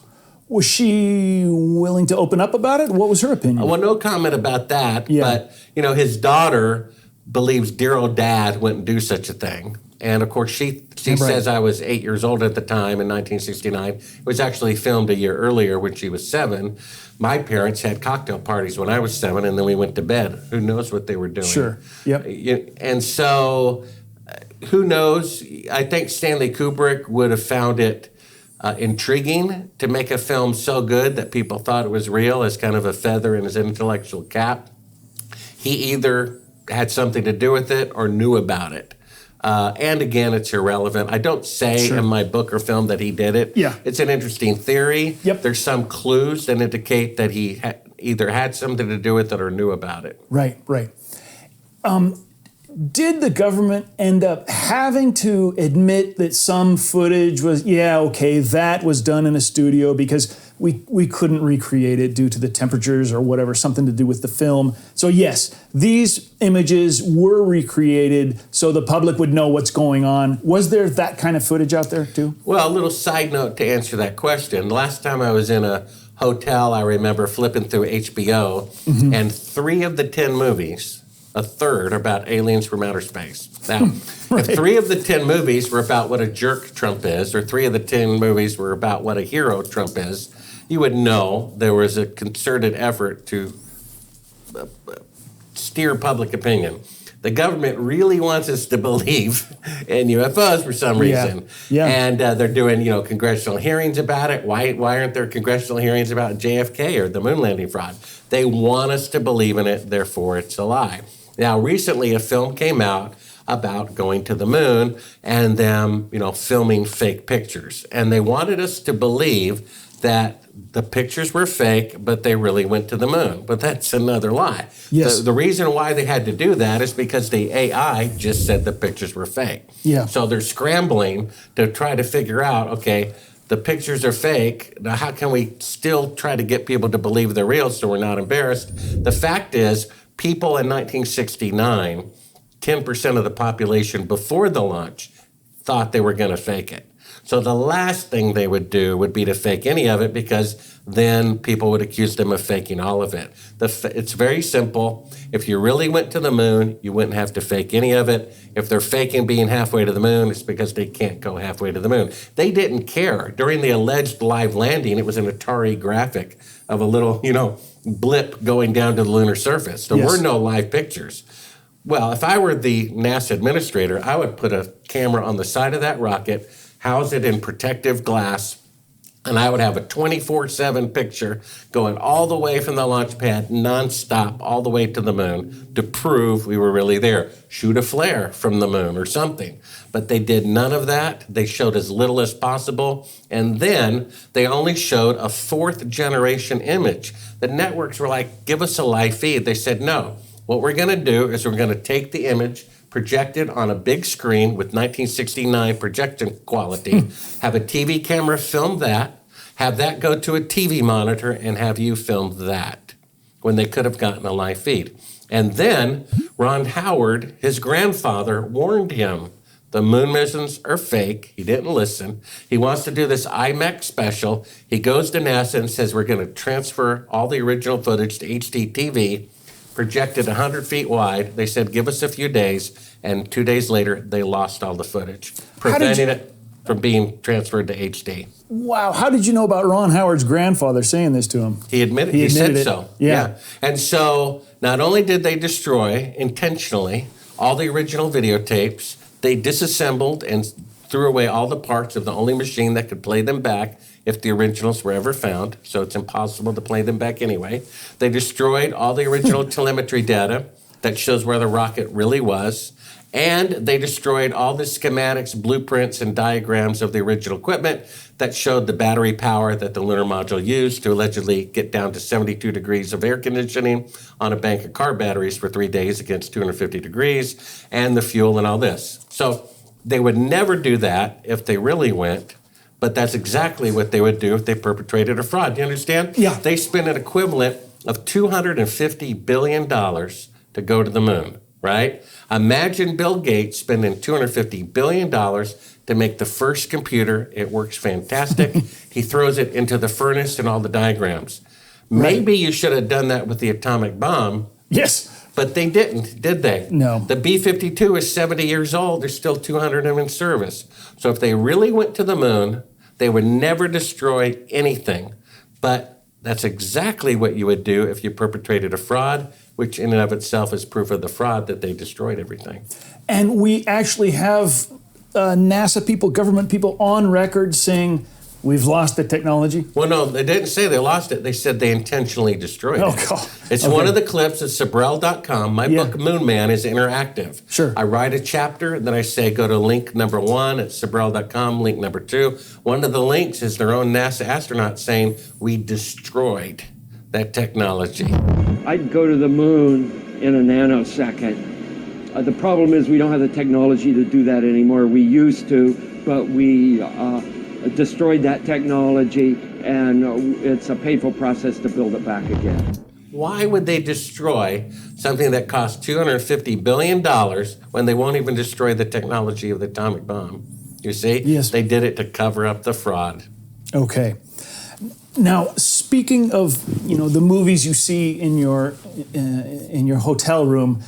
Was she willing to open up about it? What was her opinion? Well, no comment about that. But, his daughter believes dear old dad wouldn't do such a thing. And, of course, she says I was 8 years old at the time in 1969. It was actually filmed a year earlier when she was 7. My parents had cocktail parties when I was 7, and then we went to bed. Who knows what they were doing? Sure, yep. And so, who knows? I think Stanley Kubrick would have found it intriguing to make a film so good that people thought it was real as kind of a feather in his intellectual cap. He either had something to do with it or knew about it. And again, it's irrelevant. I don't say in my book or film that he did it. Yeah. It's an interesting theory. Yep. There's some clues that indicate that he either had something to do with it or knew about it. Right. Did the government end up having to admit that some footage was, that was done in a studio because we couldn't recreate it due to the temperatures or whatever, something to do with the film. So yes, these images were recreated so the public would know what's going on. Was there that kind of footage out there too? Well, a little side note to answer that question. Last time I was in a hotel, I remember flipping through HBO, and 3 of the 10 movies a third are about aliens from outer space. Now, if 3 of the 10 movies were about what a jerk Trump is, or 3 of the 10 movies were about what a hero Trump is, you would know there was a concerted effort to steer public opinion. The government really wants us to believe in UFOs for some reason. Yeah. And they're doing, congressional hearings about it. Why aren't there congressional hearings about JFK or the moon landing fraud? They want us to believe in it, therefore it's a lie. Now, recently a film came out about going to the moon and them, filming fake pictures. And they wanted us to believe that the pictures were fake, but they really went to the moon. But that's another lie. Yes. The reason why they had to do that is because the AI just said the pictures were fake. Yeah. So they're scrambling to try to figure out, okay, the pictures are fake. Now, how can we still try to get people to believe they're real so we're not embarrassed? The fact is, people in 1969, 10% of the population before the launch thought they were going to fake it. So the last thing they would do would be to fake any of it, because then people would accuse them of faking all of it. It's very simple. If you really went to the moon, you wouldn't have to fake any of it. If they're faking being halfway to the moon, it's because they can't go halfway to the moon. They didn't care. During the alleged live landing, it was an Atari graphic of a little, blip going down to the lunar surface. There were no live pictures. Well, if I were the NASA administrator, I would put a camera on the side of that rocket, house it in protective glass, and I would have a 24/7 picture going all the way from the launch pad, nonstop, all the way to the moon to prove we were really there. Shoot a flare from the moon or something. But they did none of that. They showed as little as possible. And then they only showed a 4th generation image. The networks were like, give us a live feed. They said, no. What we're going to do is we're going to take the image, project it on a big screen with 1969 projection quality, have a TV camera film that, have that go to a TV monitor, and have you film that, when they could have gotten a live feed. And then Ron Howard, his grandfather, warned him, the moon missions are fake. He didn't listen. He wants to do this IMAX special. He goes to NASA and says, we're going to transfer all the original footage to HD TV, projected 100 feet wide. They said, give us a few days, and 2 days later, they lost all the footage, preventing it from being transferred to HD. Wow. How did you know about Ron Howard's grandfather saying this to him? He admitted he said it. so. Yeah. And so not only did they destroy intentionally all the original videotapes, they disassembled and threw away all the parts of the only machine that could play them back if the originals were ever found, so it's impossible to play them back anyway. They destroyed all the original telemetry data that shows where the rocket really was, and they destroyed all the schematics, blueprints, and diagrams of the original equipment that showed the battery power that the lunar module used to allegedly get down to 72 degrees of air conditioning on a bank of car batteries for 3 days against 250 degrees, and the fuel and all this. So they would never do that if they really went. But that's exactly what they would do if they perpetrated a fraud. Do you understand? Yeah. They spent an equivalent of $250 billion to go to the moon, right? Imagine Bill Gates spending $250 billion to make the first computer. It works fantastic. He throws it into the furnace and all the diagrams. Maybe you should have done that with the atomic bomb. Yes. But they didn't, did they? No. The B-52 is 70 years old. There's still 200 of them in service. So if they really went to the moon, they would never destroy anything. But that's exactly what you would do if you perpetrated a fraud, which in and of itself is proof of the fraud that they destroyed everything. And we actually have NASA people, government people on record saying, we've lost the technology? Well, no, they didn't say they lost it. They said they intentionally destroyed it. Oh, God. It's one of the clips at Sibrel.com. My book, Moon Man, is interactive. Sure. I write a chapter, and then I say go to link number 1 at Sibrel.com, link number 2. One of the links is their own NASA astronaut saying, we destroyed that technology. I'd go to the moon in a nanosecond. The problem is we don't have the technology to do that anymore. We used to, but we destroyed that technology, and it's a painful process to build it back again. Why would they destroy something that cost $250 billion when they won't even destroy the technology of the atomic bomb? You see? Yes. They did it to cover up the fraud. Okay. Now, speaking of, the movies you see in your hotel room,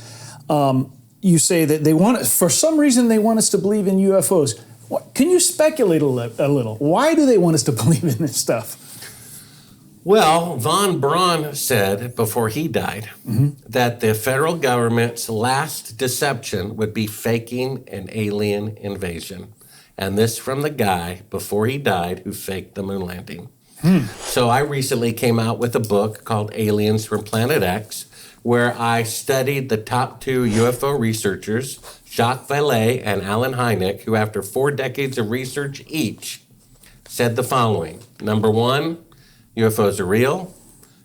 you say that they want, for some reason, they want us to believe in UFOs. Can you speculate a little? Why do they want us to believe in this stuff? Well, von Braun said before he died that the federal government's last deception would be faking an alien invasion. And this from the guy before he died who faked the moon landing. So I recently came out with a book called Aliens from Planet X, where I studied the top 2 UFO researchers, Jacques Vallée and Alan Hynek, who after 4 decades of research each said the following. Number 1, UFOs are real.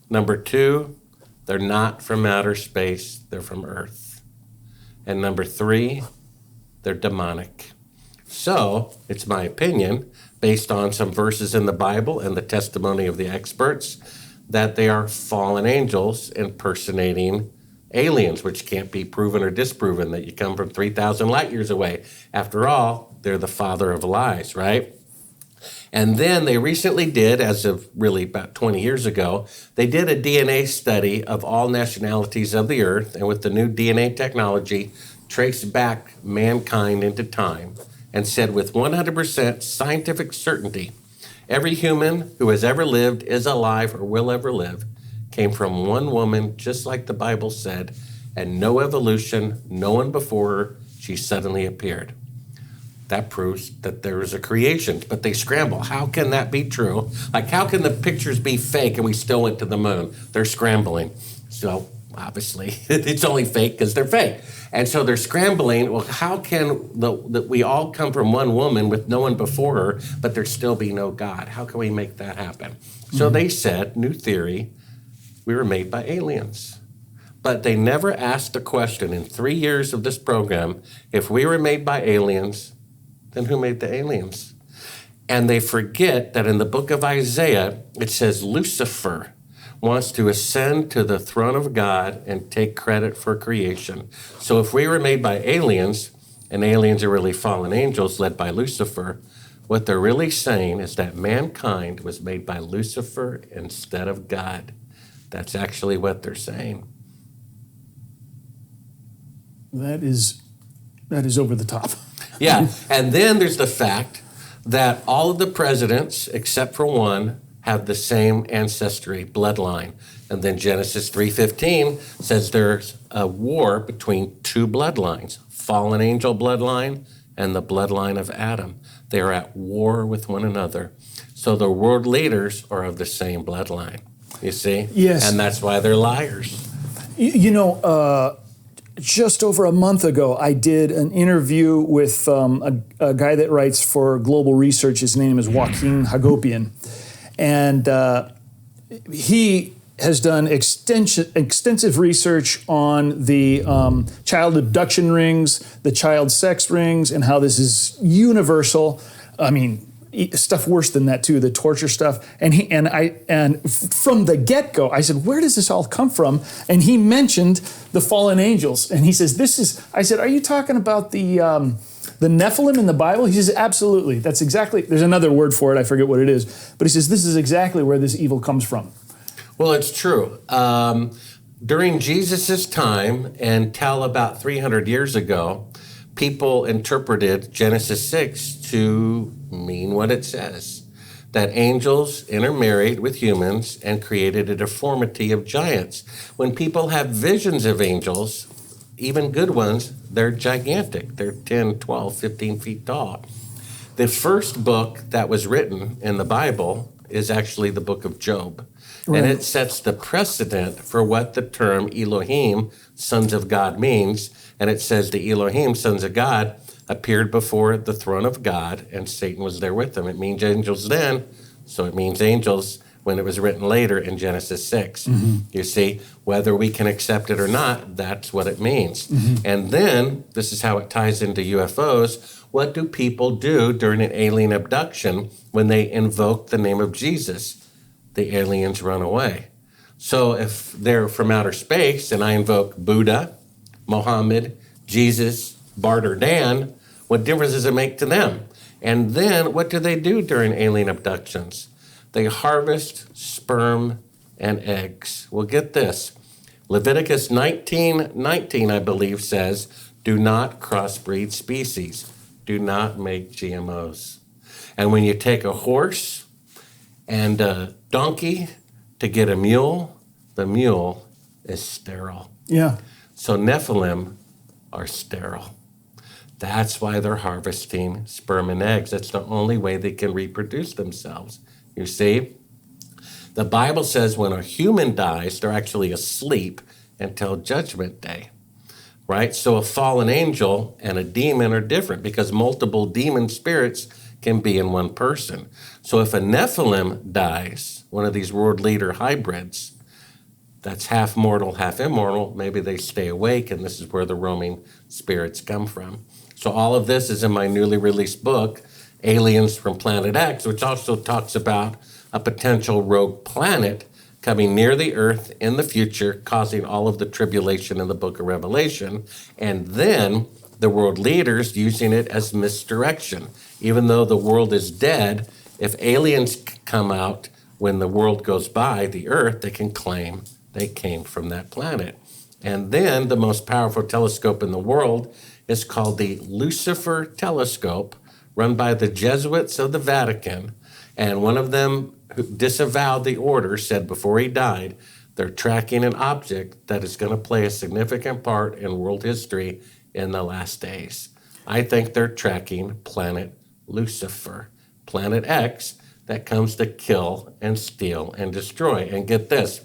Number 2, they're not from outer space, they're from Earth. And number 3, they're demonic. So, it's my opinion, based on some verses in the Bible and the testimony of the experts, that they are fallen angels impersonating aliens, which can't be proven or disproven, that you come from 3,000 light years away. After all, they're the father of lies, right? And then they recently did, as of really about 20 years ago, they did a DNA study of all nationalities of the earth, and with the new DNA technology, traced back mankind into time, and said with 100% scientific certainty, every human who has ever lived, is alive, or will ever live, came from one woman, just like the Bible said, and no evolution, no one before her, she suddenly appeared. That proves that there is a creation, but they scramble. How can that be true? Like, how can the pictures be fake and we still went to the moon? They're scrambling. So, obviously, it's only fake because they're fake. And so they're scrambling. Well, how can we all come from one woman with no one before her, but there still be no God? How can we make that happen? So they said, new theory, we were made by aliens. But they never asked the question in 3 years of this program, if we were made by aliens, then who made the aliens? And they forget that in the book of Isaiah, it says Lucifer wants to ascend to the throne of God and take credit for creation. So if we were made by aliens, and aliens are really fallen angels led by Lucifer, what they're really saying is that mankind was made by Lucifer instead of God. That's actually what they're saying. That is over the top. Yeah, and then there's the fact that all of the presidents, except for one, have the same ancestry, bloodline. And then Genesis 3:15 says there's a war between 2 bloodlines, fallen angel bloodline and the bloodline of Adam. They are at war with one another. So the world leaders are of the same bloodline, you see? Yes. And that's why they're liars. Just over a month ago, I did an interview with a guy that writes for Global Research. His name is Joaquin Hagopian. And he has done extensive research on the child abduction rings, the child sex rings, and how this is universal. I mean, stuff worse than that too, the torture stuff. And from the get-go, I said, where does this all come from? And he mentioned the fallen angels. And he says, I said, are you talking about the Nephilim in the Bible? He says, absolutely. That's exactly, there's another word for it, I forget what it is. But he says, this is exactly where this evil comes from. Well, it's true. During Jesus' time, until about 300 years ago, people interpreted Genesis 6 to mean what it says, that angels intermarried with humans and created a deformity of giants. When people have visions of angels, even good ones, they're gigantic. They're 10, 12, 15 feet tall. The first book that was written in the Bible is actually the book of Job. Right. And it sets the precedent for what the term Elohim, sons of God, means. And it says the Elohim, sons of God, appeared before the throne of God, and Satan was there with them. It means angels then, so it means angels when it was written later in Genesis 6. Mm-hmm. You see, whether we can accept it or not, that's what it means. Mm-hmm. And then, this is how it ties into UFOs, what do people do during an alien abduction when they invoke the name of Jesus? The aliens run away. So if they're from outer space and I invoke Buddha, Mohammed, Jesus, Bart or Dan, what difference does it make to them? And then what do they do during alien abductions? They harvest sperm and eggs. Well, get this. Leviticus 19:19, I believe, says, do not crossbreed species. Do not make GMOs. And when you take a horse and a donkey to get a mule, the mule is sterile. Yeah. So Nephilim are sterile. That's why they're harvesting sperm and eggs. That's the only way they can reproduce themselves. You see? The Bible says when a human dies, they're actually asleep until Judgment Day, right? So a fallen angel and a demon are different because multiple demon spirits can be in one person. So if a Nephilim dies, one of these world leader hybrids, that's half mortal, half immortal, maybe they stay awake, and this is where the roaming spirits come from. So all of this is in my newly released book, Aliens from Planet X, which also talks about a potential rogue planet coming near the Earth in the future, causing all of the tribulation in the book of Revelation, and then the world leaders using it as misdirection. Even though the world is dead, if aliens come out when the world goes by, the Earth, they can claim they came from that planet. And then the most powerful telescope in the world is called the Lucifer Telescope, run by the Jesuits of the Vatican. And one of them who disavowed the order said before he died, they're tracking an object that is going to play a significant part in world history in the last days. I think they're tracking planet Lucifer, planet X, that comes to kill and steal and destroy. And get this,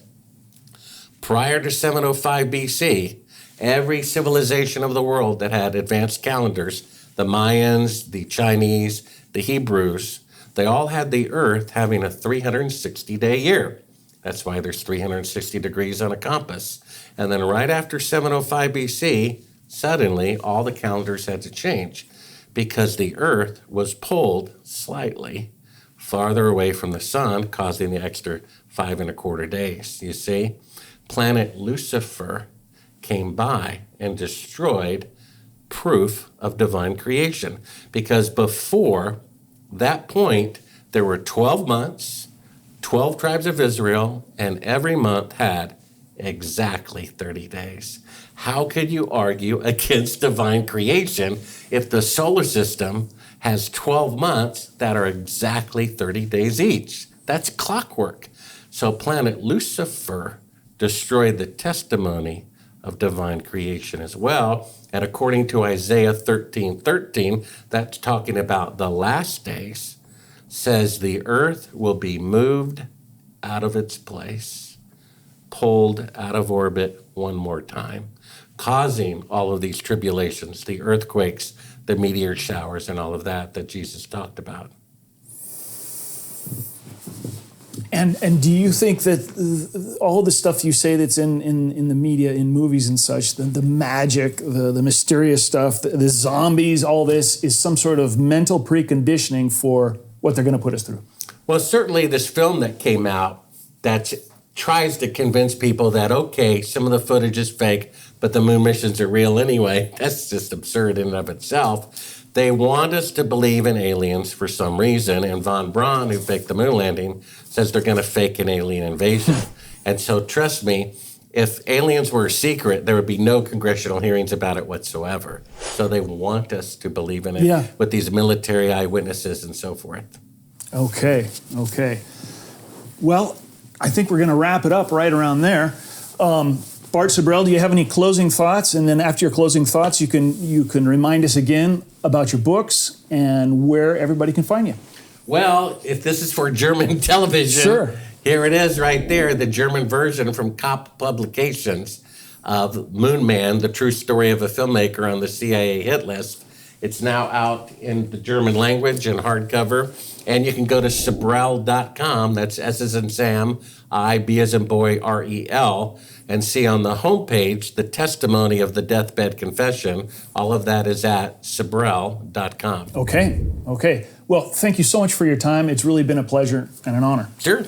prior to 705 BC, every civilization of the world that had advanced calendars, the Mayans, the Chinese, the Hebrews, they all had the Earth having a 360-day year. That's why there's 360 degrees on a compass. And then right after 705 BC, suddenly all the calendars had to change because the Earth was pulled slightly farther away from the sun, causing the extra 5¼ days. You see, planet Lucifer came by and destroyed proof of divine creation, because before that point, there were 12 months, 12 tribes of Israel, and every month had exactly 30 days. How could you argue against divine creation if the solar system has 12 months that are exactly 30 days each? That's clockwork. So planet Lucifer destroyed the testimony of divine creation as well. And according to Isaiah 13:13, that's talking about the last days, says the earth will be moved out of its place, pulled out of orbit one more time, causing all of these tribulations, the earthquakes, the meteor showers, and all of that Jesus talked about. And do you think that all the stuff you say that's in the media, in movies and such, the magic, the mysterious stuff, the zombies, all this is some sort of mental preconditioning for what they're going to put us through? Well, certainly this film that came out that tries to convince people that, okay, some of the footage is fake, but the moon missions are real anyway. That's just absurd in and of itself. They want us to believe in aliens for some reason, and Von Braun, who faked the moon landing, says they're going to fake an alien invasion. And so trust me, if aliens were a secret, there would be no congressional hearings about it whatsoever. So they want us to believe in it with these military eyewitnesses and so forth. Okay. Well, I think we're going to wrap it up right around there. Bart Sibrel, do you have any closing thoughts? And then after your closing thoughts, you can remind us again about your books and where everybody can find you. Well, if this is for German television, sure. Here it is right there, the German version from Kopp Publications of Moon Man, the true story of a filmmaker on the CIA hit list. It's now out in the German language and hardcover. And you can go to Sibrel.com, that's S as in Sam, I, B as in boy, R-E-L, and see on the homepage the testimony of the deathbed confession. All of that is at Sibrel.com. Okay. Well, thank you so much for your time. It's really been a pleasure and an honor. Sure.